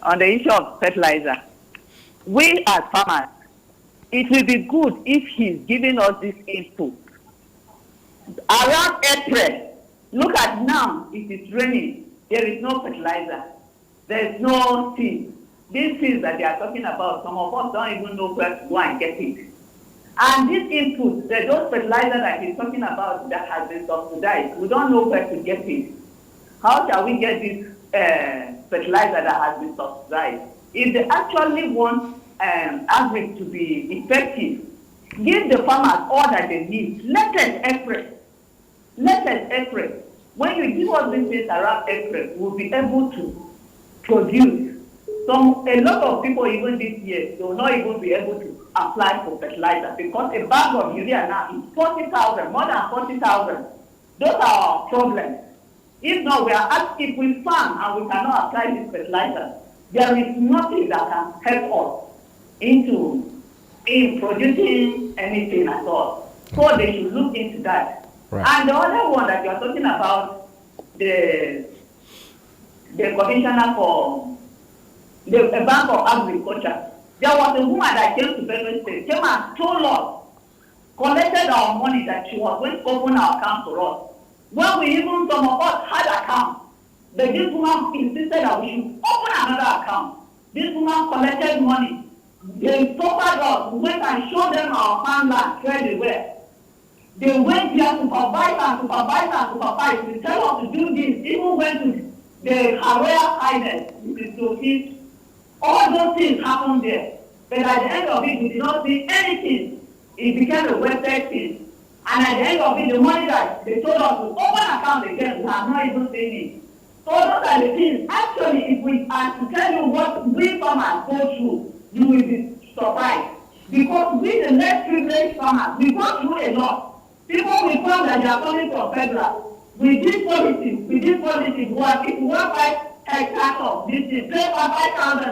on the issue of fertilizer, we as farmers, it will be good if he's giving us this input. Around April, look at now, it is raining. There is no fertilizer. There is no seed. These things that they are talking about, some of us don't even know where to go and get it. And this input, those fertilizer that he's talking about that has been subsidized, we don't know where to get it. How shall we get this fertilizer that has been subsidized? If they actually want agri to be effective, give the farmers all that they need. Let us April. When you give us these things around April, we'll be able to produce. A lot of people even this year, they will not even be able to apply for fertilizer, because a bag of urea now is 40,000, more than 40,000. Those are our problems. If not, we are asked if we farm and we cannot apply this fertilizer, there is nothing that can help us in producing anything at all. So they should look into that. Right. And the other one that you are talking about, the commissioner for the Bank of Agriculture, there was a woman that came to Benue State, came and told us, collected our money that she was going to open our account for us. When we even, some of us had accounts, but this woman insisted that we should open another account. This woman collected money. They suffered us. We went and showed them our farmland where they were. They went there to supervise. We tell us to do this. Even went to the Royal Highness, Mrs. Sophie, all those things happened there. But at the end of it, we did not see anything. It became a wasted thing. And at the end of it, the money that they told us to open account again, we have not even seen it. So those are the things. Actually, if we are to tell you what we farmers go through, you will be surprised. Because we, the less privileged farmers, we go through a lot. People will come that they are coming from federal. We did policies. If you want 5 hectares of this, pay for 5,000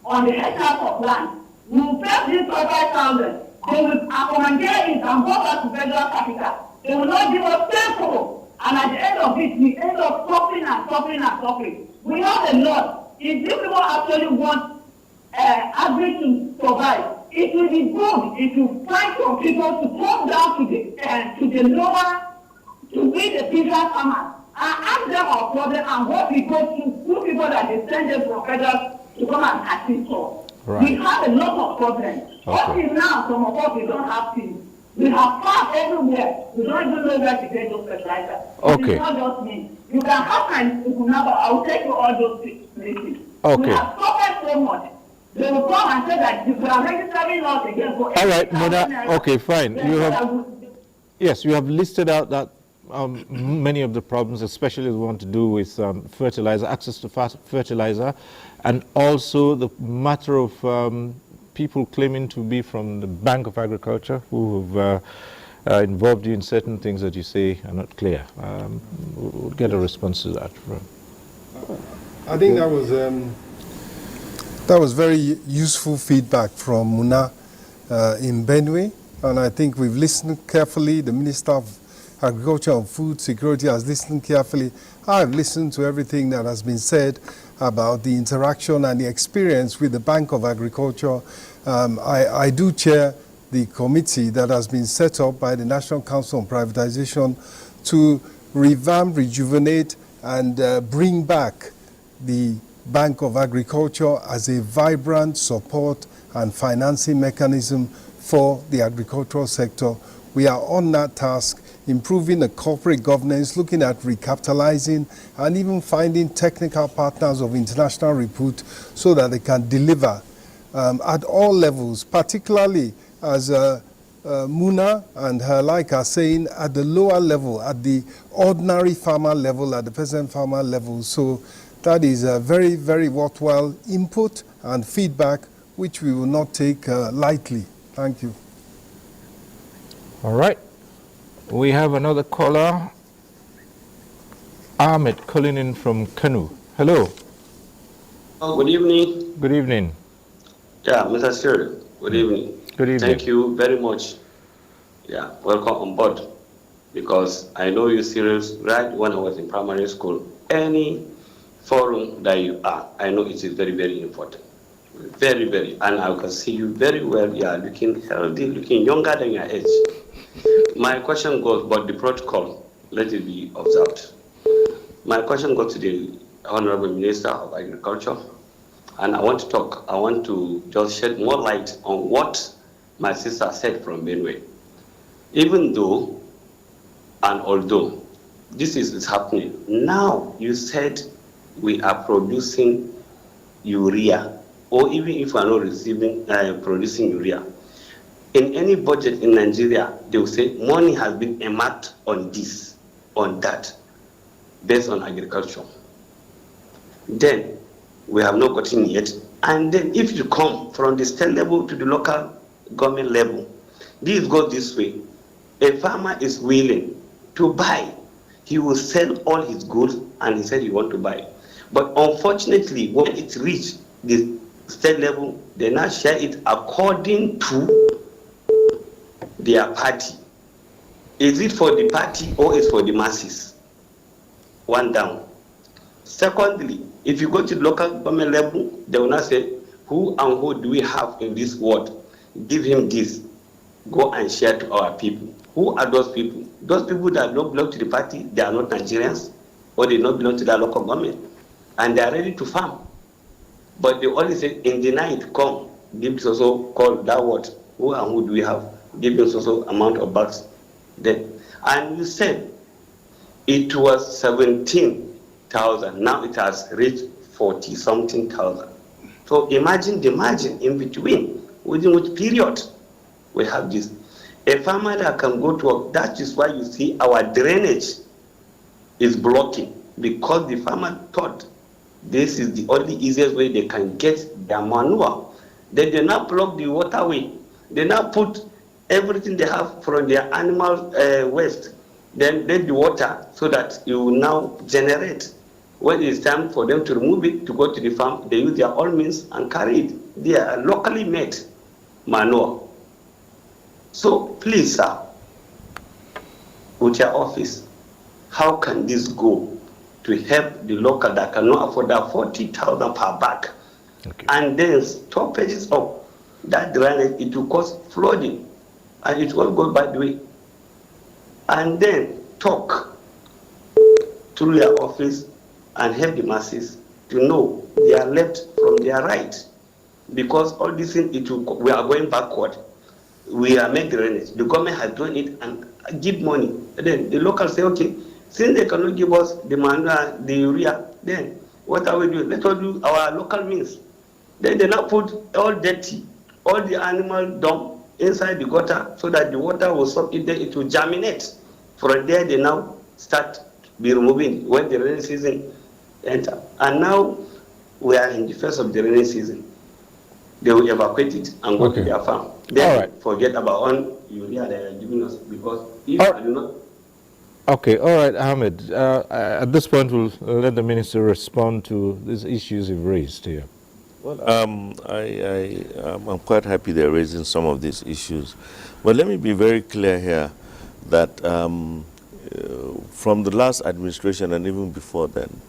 on the hectares of land. We will pay this for 5,000. They will accommodate it and go back to federal capital. They will not give us tempo. And at the end of it, we end up suffering and suffering and suffering. We have a lot. If these people actually want agri to survive, it will be good if you find some people to come down to the lower, to be the bigger farmers, and ask them our problem and what we go through people that they send them from federal to come and assist us. Right. We have a lot of problems. Up till now, some of us, we don't have things. We have farms everywhere. We don't even know where to get those fertilizers. Okay. It's not just me. You can have my number. I will take you all those places. Okay. We have suffered so much. They will come and say that you are registering us again for all right, Mona. Okay, fine. Yes, you have listed out that many of the problems, especially the one to do with fertilizer, access to fertilizer, and also the matter of people claiming to be from the Bank of Agriculture who have involved you in certain things that you say are not clear. We'll get a response to that. I think that was very useful feedback from Muna in Benue, and I think we've listened carefully. The Minister of Agriculture and Food Security has listened carefully. I've listened to everything that has been said about the interaction and the experience with the Bank of Agriculture. I do chair the committee that has been set up by the National Council on Privatization to revamp, rejuvenate, and bring back the Bank of Agriculture as a vibrant support and financing mechanism for the agricultural sector. We are on that task, improving the corporate governance, looking at recapitalizing, and even finding technical partners of international repute so that they can deliver at all levels, particularly as Muna and her like are saying, at the lower level, at the ordinary farmer level, at the peasant farmer level. So that is a very, very worthwhile input and feedback, which we will not take lightly. Thank you. All right. We have another caller, Ahmed, calling in from Kanu. Hello. Good evening. Good evening. Yeah, Mr. Sir, good evening. Good evening. Thank you very much. Yeah, welcome on board. Because I know you serious right when I was in primary school. Any forum that you are, I know it is very, very important. Very, very. And I can see you very well. You are looking healthy, looking younger than your age. My question goes, but the protocol, let it be observed. My question goes to the Honorable Minister of Agriculture. And I want to just shed more light on what my sister said from Benue. Even though, and although, this is happening, now you said we are producing urea, or even if we are not producing urea. In any budget in Nigeria, they will say money has been earmarked on this, on that, based on agriculture. Then we have not gotten yet. And then if you come from the state level to the local government level, this goes this way. A farmer is willing to buy. He will sell all his goods and he said he wants to buy. But unfortunately, when it reaches the state level, they now share it according to their party. Is it for the party or is it for the masses? One down. Secondly, if you go to the local government level, they will not say, who and who do we have in this ward? Give him this. Go and share to our people. Who are those people? Those people that don't belong to the party, they are not Nigerians, or they don't belong to the local government, and they are ready to farm. But they only say, in the night, come, give so called that word. Who and who do we have? Give them so amount of bags. Then, and you said it was 17 thousand. Now it has reached 40-something thousand. So imagine the margin in between, within which period we have this. A farmer that can go to work, that is why you see our drainage is blocking, because the farmer thought this is the only easiest way they can get their manure. Then they now block the waterway. They now put everything they have from their animal waste, then let the water so that it will now generate. When it's time for them to remove it, to go to the farm, they use their own means and carry it. They are locally made manure. So please, sir, with your office, how can this go to help the local that cannot afford that 40,000 per bag? Okay. And then stoppages of that drainage, it will cause flooding, and it will go bad way. And then talk through your office and help the masses to know their left from their right, because all these things, we are going backward. We are making drainage. The government has done it and give money. And then the locals say, okay, since they cannot give us the manure, the urea, then what are we doing? Let us do our local means. Then they now put all dirty, all the animal dump inside the gutter so that the water will soak it, then it will germinate. From there, they now start be removing when the rainy season enter. And now we are in the first of the rainy season. They will evacuate it and go to their farm. Then forget about on urea they are giving us, because if I do not. Okay, all right, Ahmed. At this point, we'll let the minister respond to these issues you've raised here. Well, I'm quite happy they're raising some of these issues. But let me be very clear here that from the last administration and even before then,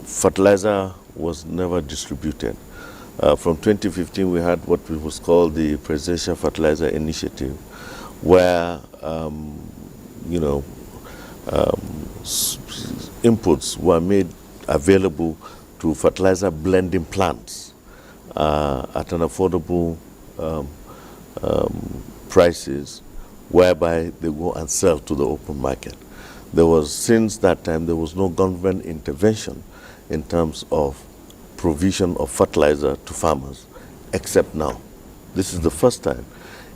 fertilizer was never distributed. From 2015, we had what was called the Presidential Fertilizer Initiative, where inputs were made available to fertilizer blending plants at an affordable prices, whereby they go and sell to the open market. Since that time, there was no government intervention in terms of provision of fertilizer to farmers, except now. This is the first time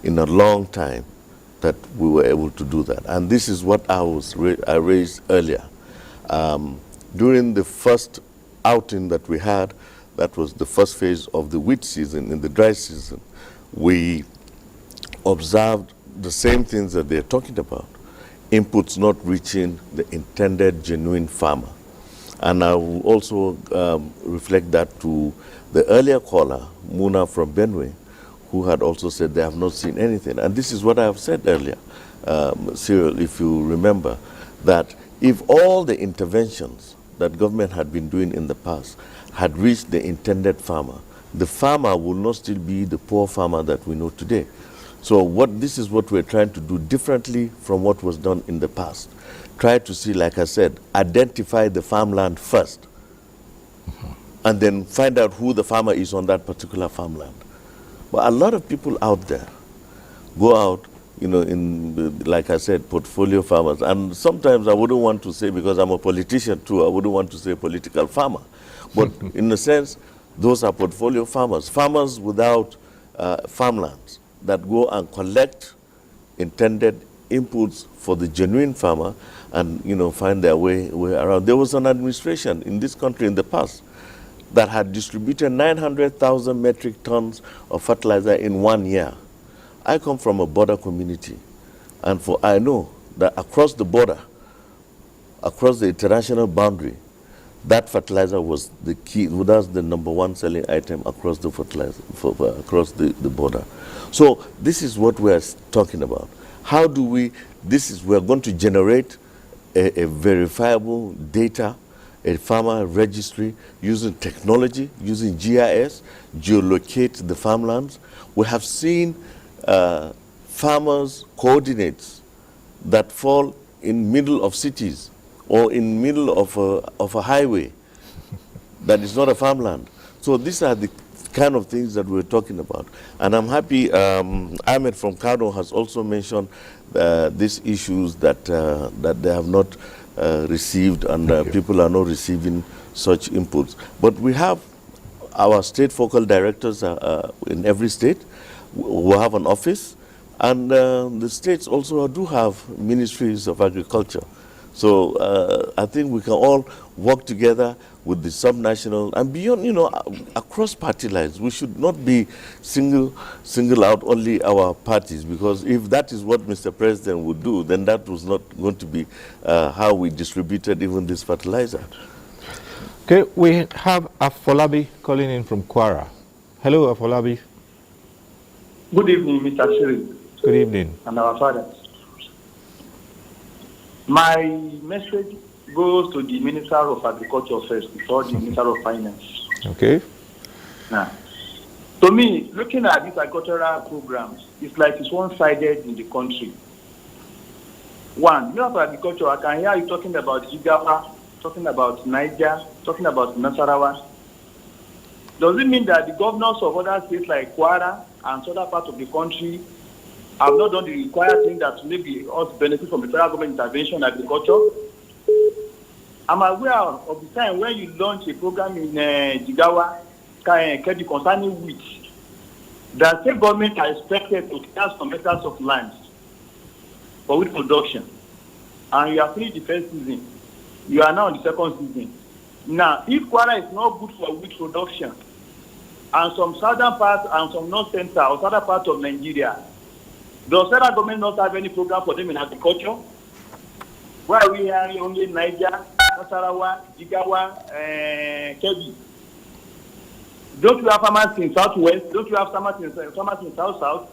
in a long time that we were able to do that. And this is what I raised earlier. During the first outing that we had, that was the first phase of the wheat season, in the dry season, we observed the same things that they're talking about. Inputs not reaching the intended genuine farmer. And I will also reflect that to the earlier caller, Muna from Benue, who had also said they have not seen anything. And this is what I have said earlier, Cyril, if you remember, that if all the interventions that government had been doing in the past had reached the intended farmer, the farmer will not still be the poor farmer that we know today. So this is what we're trying to do differently from what was done in the past. Try to see, like I said, identify the farmland first, and then find out who the farmer is on that particular farmland. But a lot of people out there go out, like I said, portfolio farmers. And sometimes I wouldn't want to say, because I'm a politician too, I wouldn't want to say political farmer. But in a sense, those are portfolio farmers, farmers without farmlands, that go and collect intended inputs for the genuine farmer and find their way around. There was an administration in this country in the past that had distributed 900,000 metric tons of fertilizer in 1 year. I come from a border community, and I know that across the border, across the international boundary, that fertilizer was the key. That's the #1 selling item across the fertilizer, across the border. So this is what we are talking about. How do we? We are going to generate a verifiable data, a farmer registry using technology, using GIS, geolocate the farmlands. We have seen farmers coordinates that fall in middle of cities or in middle of a highway that is not a farmland. So these are the kind of things that we're talking about. And I'm happy Ahmed from Kano has also mentioned these issues that they have not received, and people are not receiving such inputs. But we have our state focal directors in every state who have an office, and the states also do have ministries of agriculture. So I think we can all work together with the subnational and beyond, across party lines. We should not be single out only our parties, because if that is what Mr. President would do, then that was not going to be how we distributed even this fertilizer. Okay, we have Afolabi calling in from Kwara. Hello, Afolabi. Good evening, Mr. Shiri. Good evening. And our fathers. My message goes to the Minister of Agriculture first, before the Minister of Finance. Okay. Now, to me, looking at these agricultural programs, it's like it's one-sided in the country. One, Minister of Agriculture, I can hear you talking about Jigawa, talking about Niger, talking about Nasarawa. Does it mean that the governors of other states like Kwara and other parts of the country have not done the required thing that maybe us benefit from the federal government intervention in agriculture? I'm aware of the time when you launch a program in Jigawa, Kedi, concerning wheat, the state government are expected to clear some hectares of land for wheat production. And you have finished the first season. You are now in the second season. Now, if Kwara is not good for wheat production, and some southern parts and some north-central or southern parts of Nigeria, does federal government not have any program for them in agriculture? Why are we hearing only Niger, Nasarawa, Jigawa, Kebbi? Don't you have farmers in southwest? Don't you have farmers in south-south?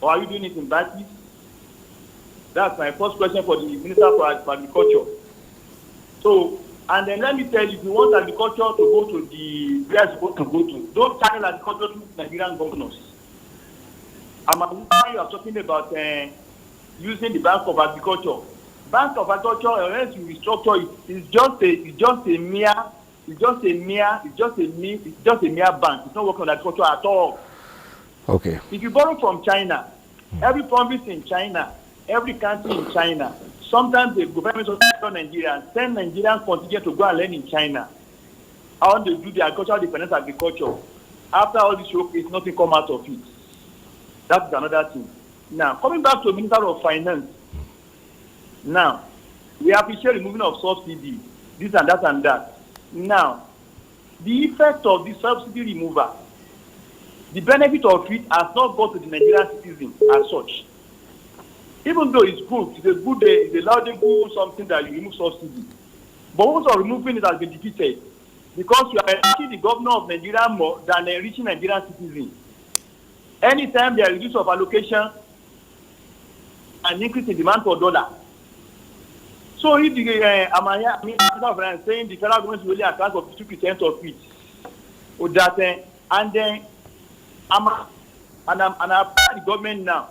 Or are you doing it in Bati? That's my first question for the Minister for Agriculture. So, and then let me tell you, if you want agriculture to go to the where it's supposed to go to, don't channel agriculture to Nigerian governors. You are talking about using the Bank of Agriculture. Bank of Agriculture, unless you restructure it, it's just a mere bank. It's not working on agriculture at all. Okay. If you borrow from China, every province in China, every country in China, sometimes the government of Nigeria send Nigerian contingent to go and learn in China how they do the agricultural dependence agriculture. After all this work, it's nothing come out of it. That's another thing. Now, coming back to the Minister of Finance, now, we appreciate removing of subsidy, this and that and that. Now, the effect of the subsidy removal, the benefit of it has not gone to the Nigerian citizen as such. Even though it's good, it's a laudable something that you remove subsidy. But also removing it has been defeated because you are enriching the governor of Nigeria more than enriching Nigerian citizens. Anytime there is reduce of allocation and increase in demand for dollar. So if the I'm saying the federal government will only account for 50% of it, or that, and then I'm the government now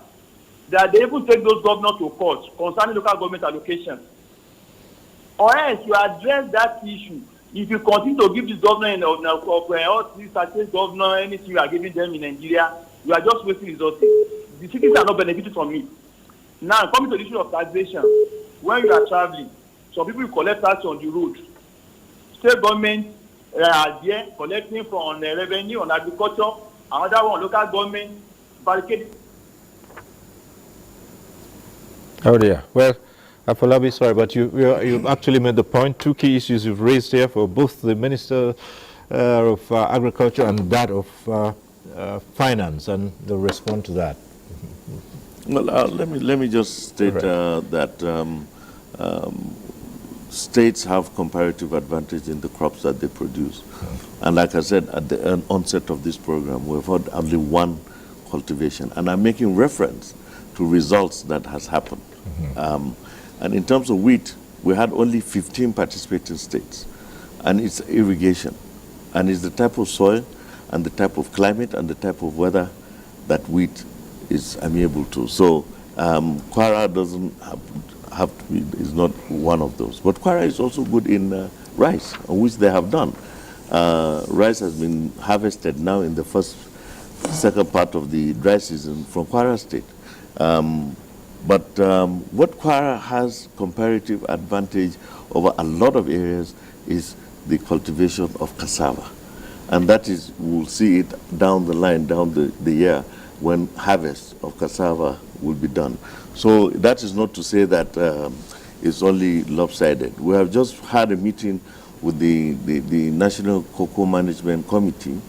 that they even take those governors to court concerning local government allocation. Or else you address that issue. If you continue to give this government all these state governor anything you are giving them in Nigeria, you are just wasting resources. The citizens are not benefiting from it. Now, coming to the issue of taxation, when you are traveling, some people collect tax on the road. State government are there collecting from the revenue on agriculture, another one local government barricade. Oh dear. Well, Afolabi, sorry, but you've actually made the point. Two key issues you've raised here for both the Minister of Agriculture and that of Finance, and the response to that. Well, let me just state that states have comparative advantage in the crops that they produce. And like I said, at the onset of this program, we've had only one cultivation. And I'm making reference to results that has happened. And in terms of wheat, we had only 15 participating states. And it's irrigation. And it's the type of soil and the type of climate and the type of weather that wheat is amiable to. So Kwara doesn't have to be, is not one of those. But Kwara is also good in rice, which they have done. Rice has been harvested now in the second part of the dry season from Kwara State. But what Kwara has comparative advantage over a lot of areas is the cultivation of cassava. And that is, we'll see it down the line, down the year, when harvest of cassava will be done. So that is not to say that it's only lopsided. We have just had a meeting with the National Cocoa Management Committee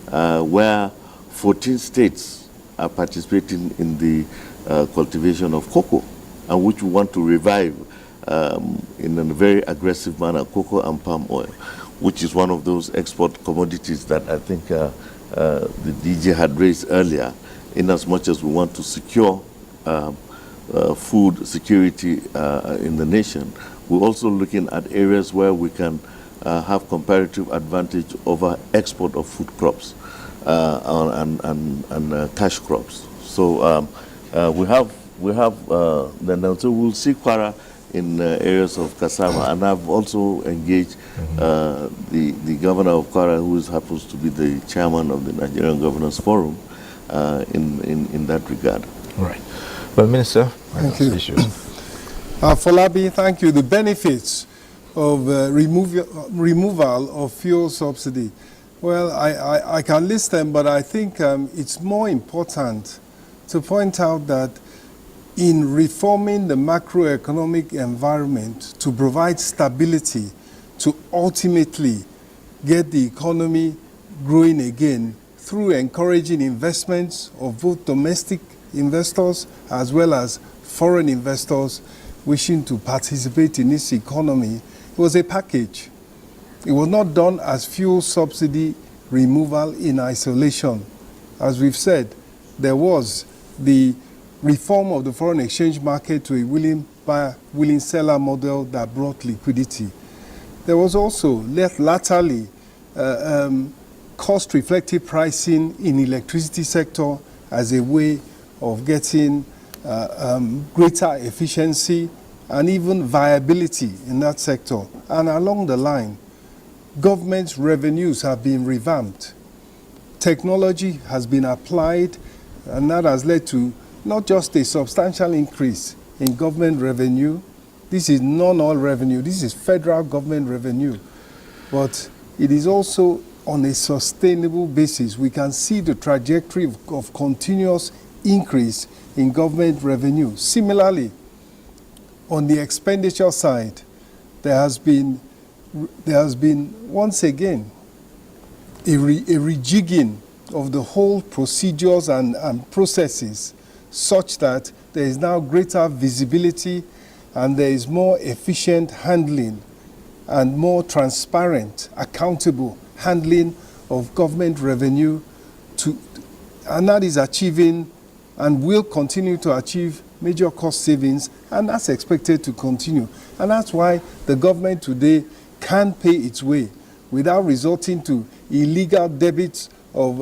where 14 states are participating in the cultivation of cocoa, and which we want to revive in a very aggressive manner, cocoa and palm oil, which is one of those export commodities that I think the DJ had raised earlier, in as much as we want to secure food security in the nation. We're also looking at areas where we can have comparative advantage over export of food crops and cash crops. So we have then so we'll see Kwara in areas of cassava, and I've also engaged the governor of Kwara, who happens to be the chairman of the Nigerian Governors Forum, in that regard. Right. Well, Minister, thank you. Folabi, thank you. The benefits of removal of fuel subsidy. Well, I can list them, but I think it's more important to point out that in reforming the macroeconomic environment to provide stability, to ultimately get the economy growing again through encouraging investments of both domestic investors as well as foreign investors wishing to participate in this economy, it was a package. It was not done as fuel subsidy removal in isolation. As we've said, there was the reform of the foreign exchange market to a willing buyer, willing seller model that brought liquidity. There was also, latterly, cost-reflective pricing in electricity sector as a way of getting greater efficiency and even viability in that sector. And along the line, government's revenues have been revamped. Technology has been applied, and that has led to not just a substantial increase in government revenue. This is non-oil revenue. This is federal government revenue. But it is also on a sustainable basis. We can see the trajectory of continuous increase in government revenue. Similarly, on the expenditure side, there has been once again a rejigging of the whole procedures and processes, such that there is now greater visibility and there is more efficient handling and more transparent, accountable handling of government revenue, and that is achieving and will continue to achieve major cost savings, and that's expected to continue. And that's why the government today can pay its way without resorting to illegal debits of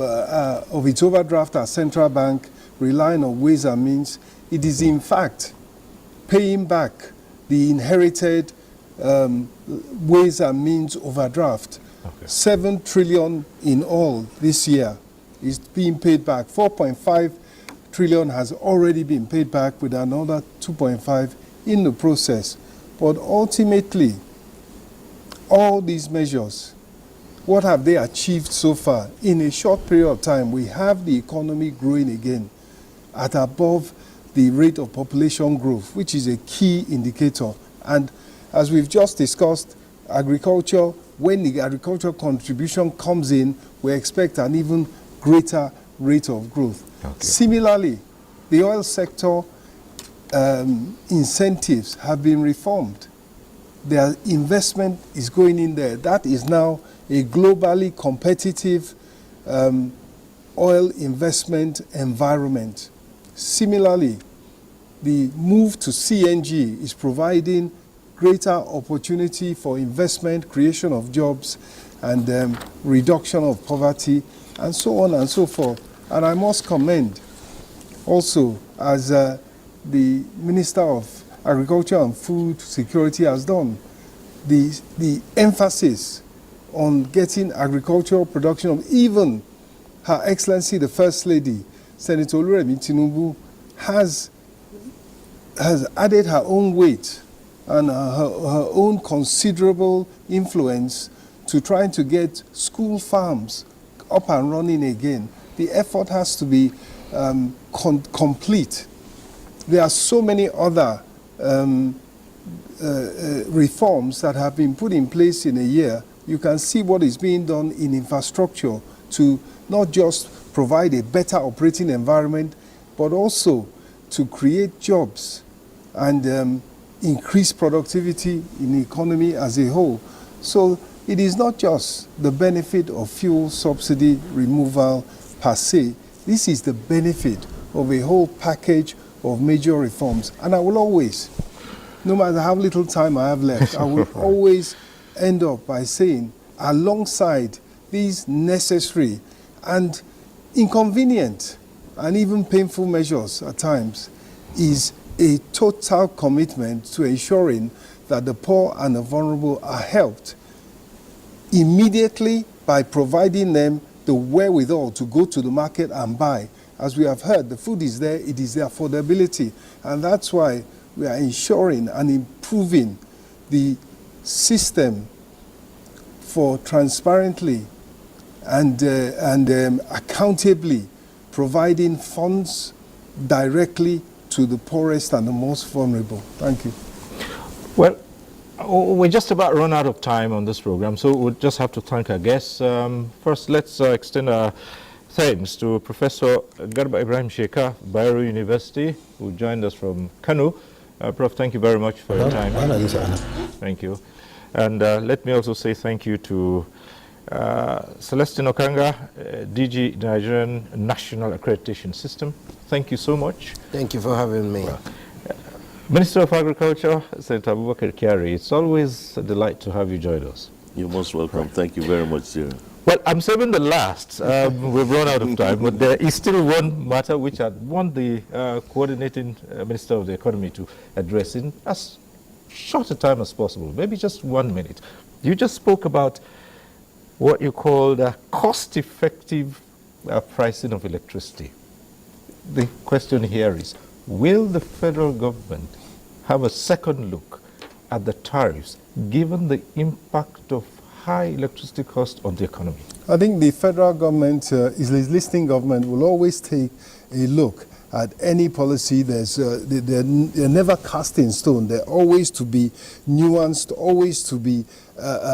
its overdraft at central bank, relying on ways and means. It is in fact paying back the inherited ways and means overdraft. Okay. 7 trillion in all this year is being paid back. 4.5 trillion has already been paid back, with another 2.5 in the process. But ultimately, all these measures, what have they achieved so far? In a short period of time, we have the economy growing again at above the rate of population growth, which is a key indicator. And as we've just discussed, agriculture, when the agricultural contribution comes in, we expect an even greater rate of growth. Okay. Similarly, the oil sector incentives have been reformed. Their investment is going in there. That is now a globally competitive oil investment environment. Similarly, the move to CNG is providing greater opportunity for investment, creation of jobs, and reduction of poverty, and so on and so forth. And I must commend also, as the Minister of Agriculture and Food Security has done, the emphasis on getting agricultural production of even Her Excellency the First Lady, Senator Tinubu, has has added her own weight and her own considerable influence to trying to get school farms up and running again. The effort has to be complete. There are so many other reforms that have been put in place in a year. You can see what is being done in infrastructure to not just provide a better operating environment, but also to create jobs and increase productivity in the economy as a whole. So it is not just the benefit of fuel subsidy removal per se. This is the benefit of a whole package of major reforms. And I will always, no matter how little time I have left, I will always end up by saying, alongside these necessary and inconvenient and even painful measures at times, is a total commitment to ensuring that the poor and the vulnerable are helped immediately by providing them the wherewithal to go to the market and buy. As we have heard, the food is there, it is the affordability, and that's why we are ensuring and improving the system for transparently and accountably providing funds directly to the poorest and the most vulnerable. Thank you. Well, we're just about run out of time on this program, so we'll just have to thank our guests. First, let's extend our thanks to Professor Garba Ibrahim Sheikha, Bayero University, who joined us from Kano. Prof, thank you very much for your time. Thank you. And let me also say thank you to Celestine Okanga, DG Nigerian National Accreditation System. Thank you so much. Thank you for having me. Minister of Agriculture, Senator Abubakar Kyari, it's always a delight to have you join us. You're most welcome. Thank you very much, sir. Well, I'm saving the last. We've run out of time, but there is still one matter which I want the coordinating Minister of the Economy to address in as short a time as possible, maybe just 1 minute. You just spoke about what you call the cost-effective pricing of electricity. The question here is, will the federal government have a second look at the tariffs given the impact of high electricity costs on the economy? I think the federal government, existing government, will always take a look at any policy. They're never cast in stone. They're always to be nuanced, always to be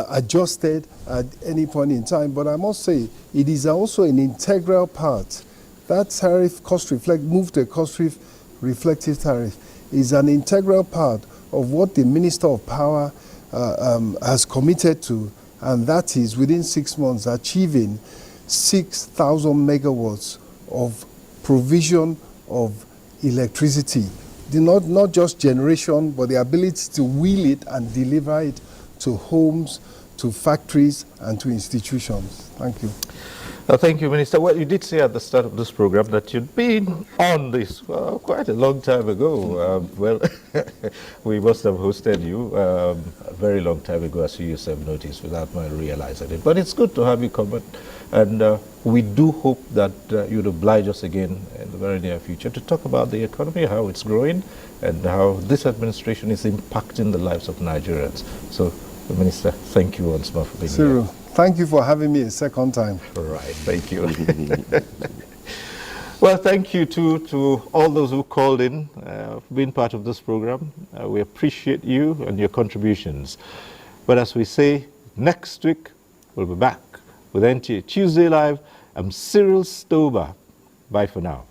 adjusted at any point in time. But I must say, it is also an integral part. That tariff move to a cost-reflective tariff is an integral part of what the Minister of Power has committed to, and that is within 6 months achieving 6,000 megawatts of provision of electricity. Not just generation, but the ability to wheel it and deliver it to homes, to factories, and to institutions. Thank you. Thank you, Minister. Well, you did say at the start of this program that you'd been on this quite a long time ago. Well, we must have hosted you a very long time ago, as you yourself noticed, without my realizing it. But it's good to have you come, and we do hope that you'd oblige us again in the very near future to talk about the economy, how it's growing, and how this administration is impacting the lives of Nigerians. So, Minister, thank you once more for being here. Thank you for having me a second time. All right, thank you. Well, thank you to all those who called in, for being part of this program. We appreciate you and your contributions. But as we say, next week we'll be back with NTA Tuesday Live. I'm Cyril Stober. Bye for now.